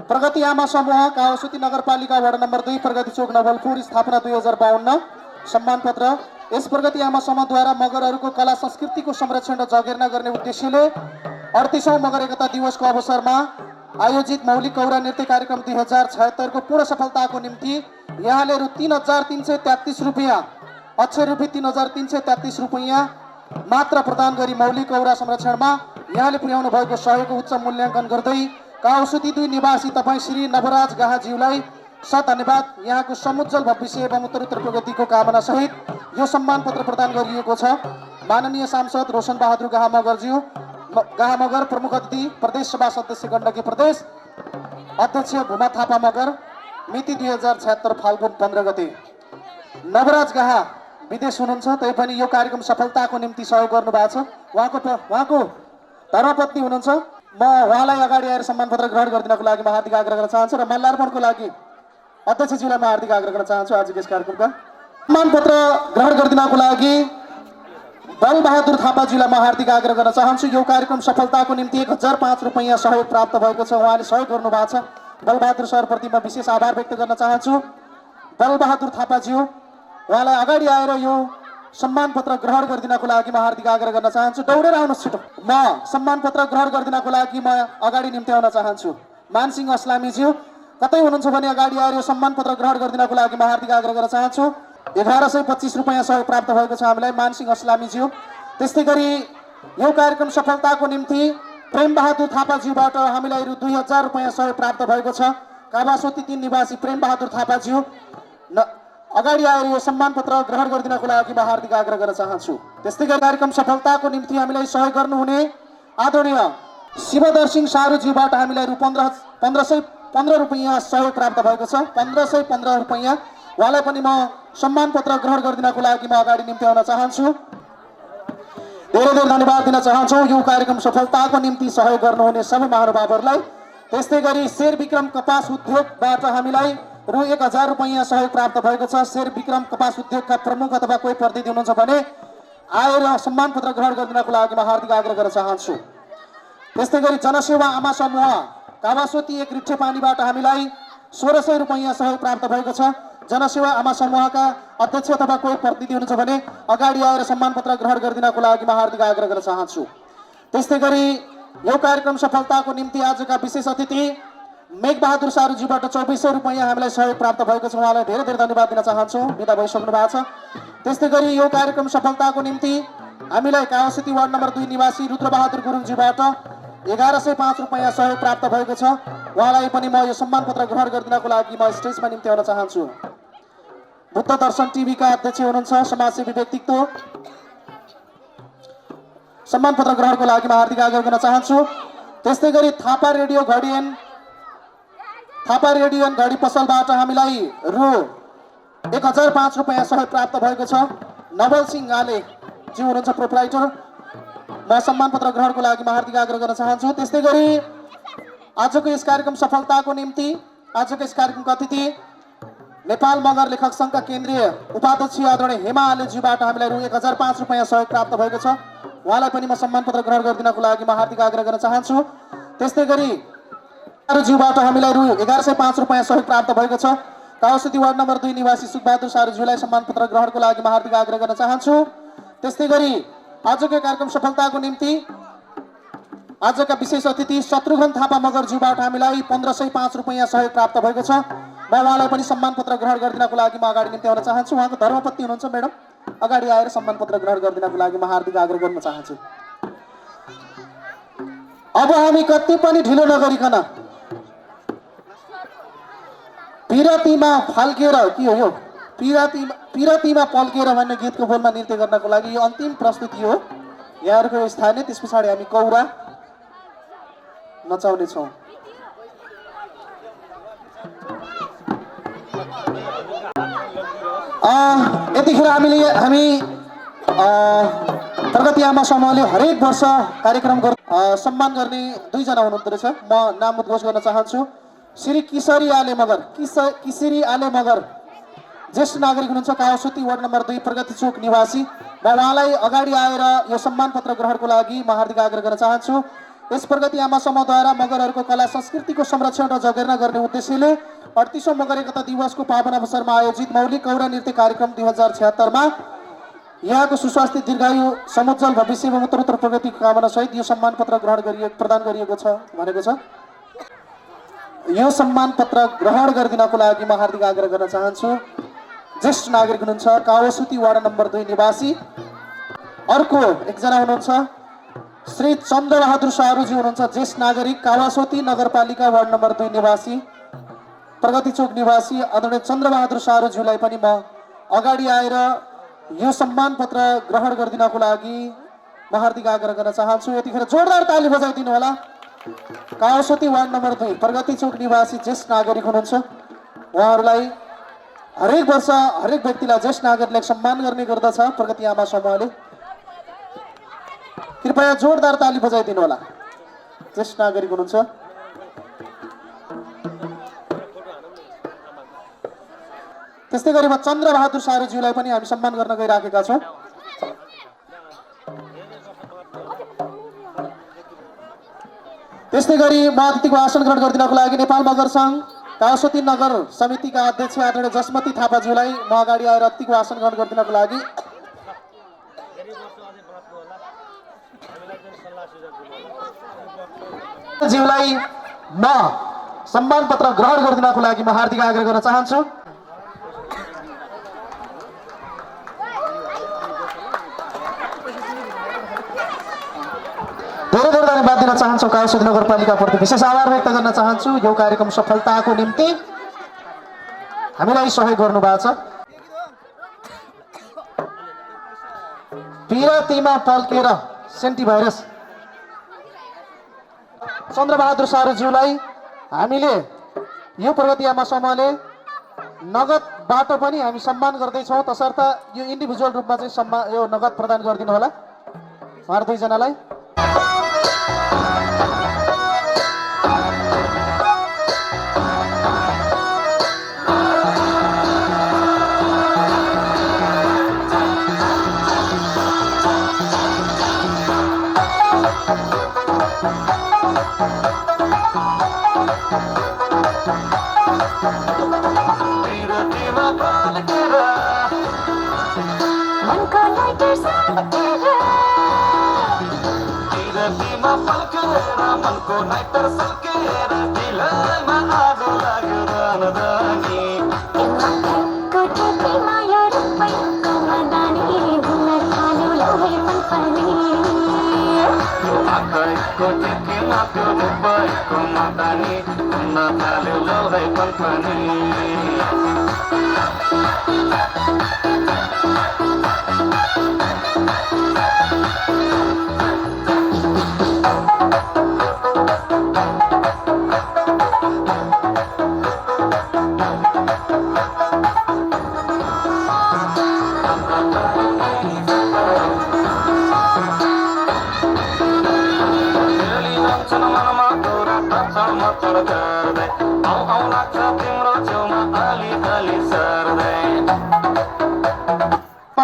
Speaker 1: प्रगति आमा समूह कावासुती नगरपालिका वार्ड नम्बर 2 प्रगति चोक नवलपुर स्थापना 2052 सम्मान पत्र। यस प्रगति आमा समूहद्वारा मगरहरूको कला संस्कृतिको संरक्षण र जगेर्ना गर्ने उद्देश्यले 38औं मगर एकता दिवसको अवसरमा आयोजित मौलिक कौरा नृत्य कार्यक्रम 2076 को पूर्ण सफलताको निम्ति यहाँले रु 3333 रुपैयाँ अक्षय रूपी 3333 रुपैयाँ मात्र प्रदान गरी मौलिक कौरा संरक्षणमा यहाँले पुर्याउनु भएको सहयोगको उच्च मूल्याङ्कन गर्दै कावासुती 2 निवासी तपाईँ श्री नवराज गाहाज्यूलाई धन्यवाद। यहाँको समुज्जवल भविष्य एवं उत्तरोत्तर प्रगतिको कामना सहित यो सम्मान पत्र प्रदान गरिएको छ। माननीय सांसद रोशन बहादुर गाहा मगरज्यू गाहा प्रमुख अतिथि प्रदेश सभा सदस्य गण्डकी प्रदेश अध्यक्ष भूमा थापा मगर मिति 2076 फाल्गुन 15 गते। नवराज गाहा विदेश हुनुहुन्छ तैपनि यो कार्यक्रम सफलताको निम्ति सहयोग गर्नु भएको छ। उहाँको धर्मपत्नी हुनुहुन्छ। म उहाँलाई अगाडि आएर सम्मान पत्र ग्रहण गरिदिनको लागि म हार्दिक आग्रह गर्न चाहन्छु र माल्यार्पणको लागि अध्यक्षज्यूलाई म हार्दिक आग्रह गर्न चाहन्छु। आजको यस कार्यक्रमका सम्मान पत्र ग्रहण गरिदिनको लागि बलबहादुर थापाज्यूलाई म हार्दिक आग्रह गर्न चाहन्छु। यो कार्यक्रम सफलताको निम्ति 1005 रुपैयाँ सहयोग प्राप्त भएको छ। उहाँले सहयोग गर्नु भएको छ। बलबहादुर सरप्रति म विशेष आभार व्यक्त गर्न चाहन्छु। बलबहादुर थापाज्यू उहाँलाई अगाडि आएर यो सम्मान पत्र ग्रहण गरिदिनको लागि म हार्दिक आग्रह गर्न चाहन्छु। दौडेर आउनुहोस् छिटो। म सम्मान पत्र ग्रहण गरिदिनको लागि म अगाडि निम्ति आउन चाहन्छु। मानसिंह अस्लामीज्यू कतै हुनुहुन्छ भने अगाडि आएर यो सम्मान पत्र ग्रहण गरिदिनको लागि म हार्दिक आग्रह गर्न चाहन्छु। 1125 रुपैयाँ सहयोग प्राप्त भएको छ हामीलाई मानसिंह अस्लामीज्यू। त्यस्तै गरी यो कार्यक्रम सफलताको निम्ति प्रेम बहादुर थापाज्यूबाट हामीलाई रु 2000 रुपैयाँ सहयोग प्राप्त भएको छ। कावासोती 3 निवासी प्रेम बहादुर थापाज्यू अगाडि आएर यो सम्मान पत्र ग्रहण गरिदिनको लागि म हार्दिक आग्रह गर्न चाहन्छु। त्यस्तै गरी कार्यक्रम सफलताको निम्ति हामीलाई सहयोग गर्नुहुने आदरणीय शिवदर सिंह सारूज्यूबाट हामीलाई रु 1515 रुपैयाँ सहयोग प्राप्त भएको छ। 1515 रुपैयाँ उहाँलाई पनि म सम्मान पत्र ग्रहण गरिदिनको लागि म अगाडि निम्ति आउन चाहन्छु। धेरै धेरै धन्यवाद दिन चाहन्छु यो कार्यक्रम सफलताको निम्ति सहयोग गर्नुहुने सबै महानुभावहरूलाई। त्यस्तै गरी शेर विक्रम कपास उद्योगबाट हामीलाई रु 1000 रुपैयाँ सहयोग प्राप्त भएको छ। शेर विक्रम कपास उद्योगका प्रमुख अथवा कोही प्रतिनिधि हुनुहुन्छ भने आएर सम्मान पत्र ग्रहण गरिदिनको लागि म हार्दिक आग्रह गर्न चाहन्छु। त्यस्तै गरी जनसेवा आमा समूह कावासोती 1 रिठे पानीबाट हामीलाई 1600 रुपैयाँ सहयोग प्राप्त भएको छ। जनसेवा आमा समूहका अध्यक्ष अथवा कोही प्रतिनिधि हुनुहुन्छ भने अगाडि आएर सम्मान पत्र ग्रहण गरिदिनको लागि म हार्दिक आग्रह गर्न चाहन्छु। त्यस्तै गरी यो कार्यक्रम सफलताको निम्ति आजका विशेष अतिथि मेघबहादुर सारूजीबाट 2400 रुपैयाँ हामीलाई सहयोग प्राप्त भएको छ। उहाँलाई धेरै धेरै धन्यवाद दिन चाहन्छु, बिदा भइसक्नु भएको छ। त्यस्तै गरी यो कार्यक्रम सफलताको निम्ति हामीलाई कावासोती वार्ड नम्बर 2 निवासी रुद्रबहादुर गुरुङजीबाट 1105 रुपैयाँ सहयोग प्राप्त भएको छ। उहाँलाई पनि म यो सम्मान पत्र ग्रहण गरिदिनको लागि म स्टेजमा निम्ति आउन चाहन्छु। बुद्ध दर्शन टिभीका अध्यक्ष हुनुहुन्छ समाजसेवी व्यक्तित्व सम्मान पत्र ग्रहणको लागि म हार्दिक आग्रह गर्न चाहन्छु। त्यस्तै गरी थापा रेडियो एन्ड घडी पसलबाट हामीलाई रु 1005 रुपैयाँ सहयोग प्राप्त भएको छ। नवल सिंह आले जी हुनुहुन्छ प्रोप्राइटर, म सम्मान पत्र ग्रहणको लागि म हार्दिक आग्रह गर्न चाहन्छु। त्यस्तै गरी आजको यस कार्यक्रम सफलताको निम्ति आजको यस कार्यक्रमका अतिथि नेपाल मगर लेखक सङ्घका केन्द्रीय उपाध्यक्ष आदरणीय हेमा आलेज्यूबाट हामीलाई रु 1005 रुपैयाँ सहयोग प्राप्त भएको छ। उहाँलाई पनि म सम्मान पत्र ग्रहण गरिदिनको लागि म हार्दिक आग्रह गर्न चाहन्छु। त्यस्तै गरी सारूज्यूबाट हामीलाई रु 1105 रुपैयाँ सहयोग प्राप्त भएको छ। कावासोती वार्ड नम्बर 2 निवासी सुखबहादुर सारूज्यूलाई सम्मान पत्र ग्रहणको लागि म हार्दिक आग्रह गर्न चाहन्छु। त्यस्तै गरी आजको कार्यक्रम सफलताको निम्ति आजका विशेष अतिथि शत्रुघ्न थापा मगरज्यूबाट हामीलाई 1505 रुपैयाँ सहयोग प्राप्त भएको छ। म उहाँलाई पनि सम्मान पत्र ग्रहण गरिदिनको लागि म अगाडि निम्ति आउन चाहन्छु। उहाँको धर्मपत्नी हुनुहुन्छ म्याडम, अगाडि आएर सम्मान पत्र ग्रहण गरिदिनको लागि म हार्दिक आग्रह गर्न चाहन्छु। अब हामी कति पनि ढिलो नगरिकन पिरतीमा फाल्केर के हो यो पिरतीमा पल्केर भन्ने गीतको बोलमा नृत्य गर्नको लागि यो अन्तिम प्रस्तुति हो यहाँहरूको स्थानीय। त्यस पछाडि हामी कौरा नचाउने छौँ। यतिखेर हामी प्रगति आमा समूहले हरेक वर्ष कार्यक्रम सम्मान गर्ने 2 जना हुनुहुँदो रहेछ। म नाम उद्घोष गर्न चाहन्छु। श्री किशोरी आले मगर ज्येष्ठ नागरिक हुनुहुन्छ, कावासोती वार्ड नम्बर 2 प्रगति चोक निवासी। म उहाँलाई अगाडि आएर यो सम्मान पत्र ग्रहणको लागि म हार्दिक आग्रह गर्न चाहन्छु। यस प्रगति आमा समूहद्वारा मगरहरूको कला संस्कृतिको संरक्षण र जगेर्ना गर्ने उद्देश्यले 38औं मगर एकता दिवसको पावन अवसरमा आयोजित मौलिक कौरा नृत्य कार्यक्रम 2076 मा यहाँको सुस्वास्थ्य दीर्घायु समुज्जवल भविष्य एवं उत्तरोत्तर प्रगतिको कामना सहित यो सम्मान पत्र प्रदान गरिएको छ भनेको छ। यो सम्मान पत्र ग्रहण गरिदिनको लागि म हार्दिक आग्रह गर्न चाहन्छु। ज्येष्ठ नागरिक हुनुहुन्छ, कावासोती वार्ड नम्बर 2 निवासी। अर्को एकजना हुनुहुन्छ श्री चन्द्रबहादुर सारूजी हुनुहुन्छ, ज्येष्ठ नागरिक, कावासोती नगरपालिका वार्ड नम्बर 2 निवासी, प्रगति चोक निवासी। आदरणीय चन्द्रबहादुर सारूजीलाई पनि म अगाडि आएर यो सम्मान पत्र ग्रहण गरिदिनको लागि म हार्दिक आग्रह गर्न चाहन्छु। यतिखेर जोरदार ताली बजाइदिनु होला। कावासोती वार्ड नम्बर 2 प्रगति चोक निवासी ज्येष्ठ नागरिक हुनुहुन्छ। उहाँहरूलाई हरेक वर्ष हरेक व्यक्तिलाई ज्येष्ठ नागरिकलाई सम्मान गर्ने गर्दछ प्रगति आमा समूहले। कृपया जोरदार ताली बजाइदिनु होला। ज्येष्ठ नागरिक हुनुहुन्छ। त्यस्तै गरी म चन्द्रबहादुर सारूज्यूलाई पनि हामी सम्मान गर्न गइराखेका छौँ। त्यस्तै गरी म अतिथिको आसन ग्रहण गरिदिनको लागि नेपाल मगर सङ्घ कावासोती नगर समितिका अध्यक्ष आदरणीय जसमती थापाज्यूलाई म अगाडि आएर अतिथिको आसन ग्रहण गरिदिनको लागि ज्यूलाई म सम्मान पत्र ग्रहण गरिदिनको लागि म हार्दिक आग्रह गर्न चाहन्छु। धेरै धेरै धन्यवाद दिन चाहन्छु। काउसुदी नगरपालिकाप्रति विशेष आभार व्यक्त गर्न चाहन्छु। यो कार्यक्रम सफलताको निम्ति हामीलाई सहयोग गर्नुभएको छ। पिरातीमा पल्केर सेन्टिभाइरस चन्द्रबहादुर सारुज्यूलाई हामीले यो प्रगति आमा समूहले नगदबाट पनि हामी सम्मान गर्दैछौँ। तसर्थ यो इन्डिभिजुअल रूपमा चाहिँ यो नगद प्रदान गरिदिनु होला उहाँहरू दुईजनालाई।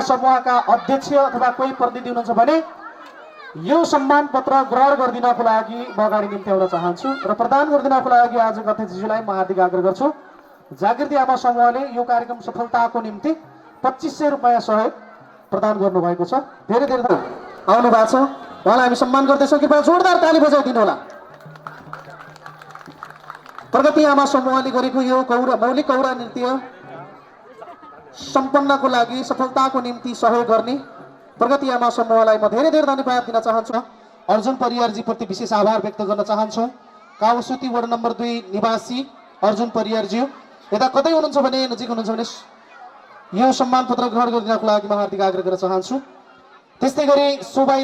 Speaker 1: समूहका अध्यक्ष अथवा कोही प्रतिनिधि हुनुहुन्छ भने यो सम्मान पत्र ग्रहण गरिदिनको लागि म अगाडि निम्त्याउन चाहन्छु र प्रदान गरिदिनको लागि आजको अध्यक्षज्यूलाई म हार्दिक आग्रह गर्छु। जागृति आमा समूहले यो कार्यक्रम सफलताको निम्ति 2500 रुपियाँ सहयोग प्रदान गर्नुभएको छ। धेरै धेरै आउनु भएको छ, उहाँलाई हामी सम्मान गर्दैछौँ। कृपया जोरदार ताली बजाइदिनु होला। प्रगति आमा समूहले गरेको यो मौलिक कौरा नृत्य सम्पन्नको लागि सफलताको निम्ति सहयोग गर्ने प्रगति आमा समूहलाई म धेरै धेरै धन्यवाद दिन चाहन्छु। अर्जुन परियारजी प्रति विशेष आभार व्यक्त गर्न चाहन्छु। काउसुती वार्ड नम्बर 2 निवासी अर्जुन परियारज्यू यता कतै हुनुहुन्छ भने नजिक हुनुहुन्छ भने यो सम्मान पत्र ग्रहण गरिदिनको लागि म हार्दिक आग्रह गर्न चाहन्छु। त्यस्तै गरी शोभा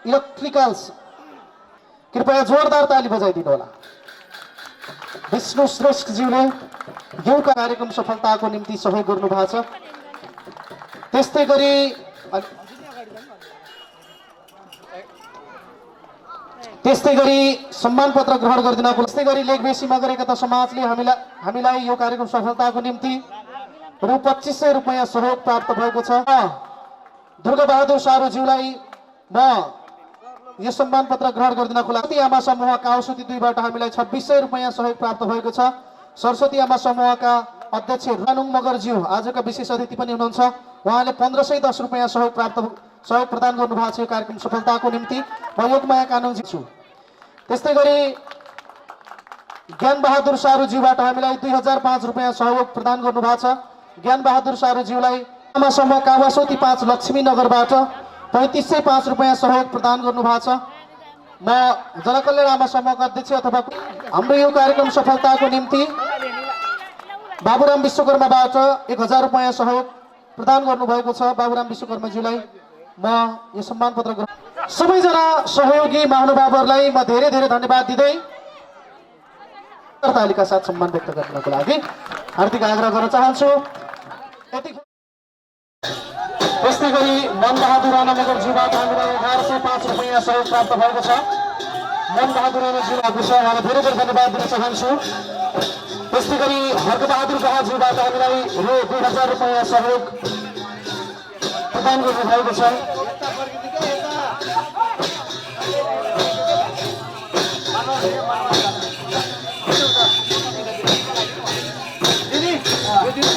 Speaker 1: इलेक्ट्रिकल्स कृपया जोरदार ताली बजाइदिनु होला। विष्णु श्रेष्ठज्यूले यो कार्यक्रम सफलताको निम्ति सहयोग गर्नु भएको छ। त्यस्तै गरी सम्मान पत्र ग्रहण गरिदिनको त्यस्तै गरी लेखबेसी मगर एकता समाजले हामीलाई यो कार्यक्रम सफलताको निम्ति रु 2500 रुपियाँ सहयोग प्राप्त भएको छ। दुर्गाबहादुर सारुज्यूलाई म यो सम्मान पत्र ग्रहण गरिदिनको लागि आमा समूह काउसुती 2 बाट हामीलाई 2600 रुपियाँ सहयोग प्राप्त भएको छ। सरस्वती आमा समूहका अध्यक्ष रानुङ मगरज्यू आजका विशेष अतिथि पनि हुनुहुन्छ। उहाँले 1510 रुपियाँ सहयोग प्रदान गर्नुभएको छ यो कार्यक्रम सफलताको निम्ति। म योगमाया कानुनजी छु। त्यस्तै गरी ज्ञान बहादुर सारुज्यूबाट हामीलाई 2005 रुपियाँ सहयोग प्रदान गर्नुभएको छ। ज्ञान बहादुर सारुज्यूलाई आमा समूह कावासोती 5 लक्ष्मी नगरबाट 3505 रुपियाँ सहयोग प्रदान गर्नुभएको छ। म जनकल्याण आमा समूहका अध्यक्ष अथवा हाम्रो यो कार्यक्रम सफलताको निम्ति बाबुराम विश्वकर्माबाट 1000 रुपियाँ सहयोग प्रदान गर्नुभएको छ। बाबुराम विश्वकर्माज्यूलाई म यो सम्मान पत्र सबैजना सहयोगी महानुभावहरूलाई म धेरै धेरै धन्यवाद दिँदै तालिका साथ सम्मान व्यक्त गर्नको लागि हार्दिक आग्रह गर्न चाहन्छु। त्यस्तै गरी मनबहादुर राणानगरज्यूबाट हामीलाई 1105 रुपियाँ सहयोग प्राप्त भएको छ। मनबहादुर राणाज्यूलाई उहाँलाई धेरै धेरै धन्यवाद दिन चाहन्छु। त्यस्तै गरी हर्कबहादुर बहाज्यूबाट हामीलाई रु 2000 रुपियाँ सहयोग प्रदान गर्नुभएको छ।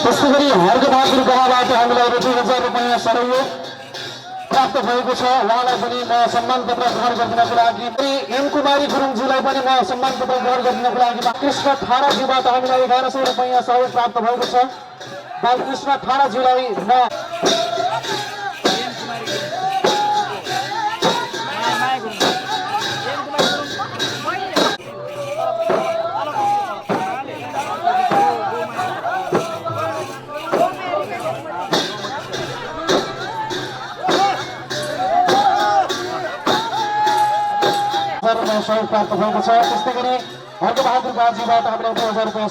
Speaker 1: त्यस्तै गरी हर्कबहादुर बहाबाट हामीलाई 2000 रुपियाँ सहयोग प्राप्त भएको छ। उहाँलाई पनि म सम्मान पत्र ग्रहण गरिदिनको लागि एम कुमारी गुरुङज्यूलाई पनि म सम्मान पत्र ग्रहण गरिदिनको लागि बालकृष्ण ठाडाज्यूबाट हामीलाई 1100 रुपैयाँ सहयोग प्राप्त भएको छ। बालकृष्ण ठाडाज्यूलाई म सहयोग प्राप्त भएको छ। त्यस्तै गरी हर्कबहादुर बाजीबाट हामीलाई 2000 रुपैयाँ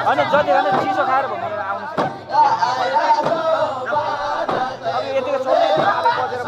Speaker 8: अनि जति भने चिसो खाएर भनेर आउनु अब यतिको छोड्ने बजेर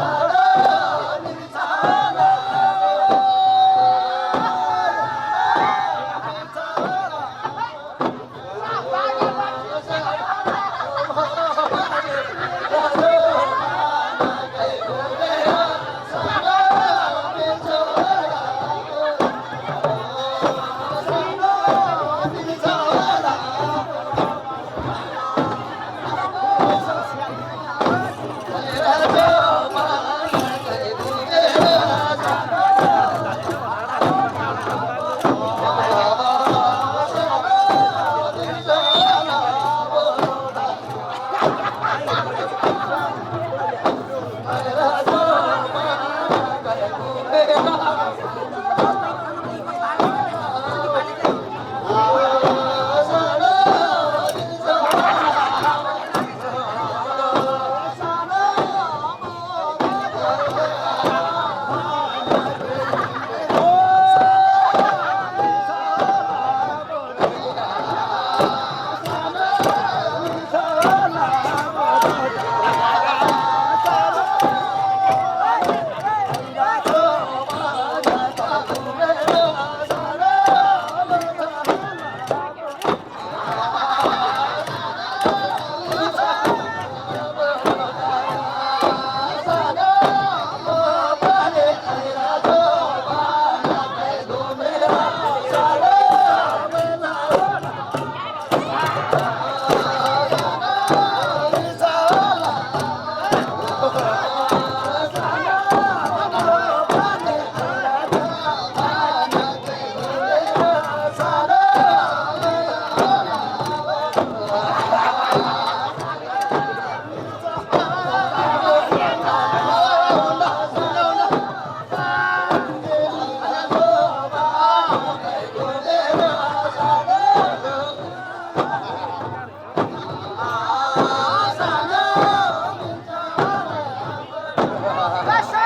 Speaker 9: बस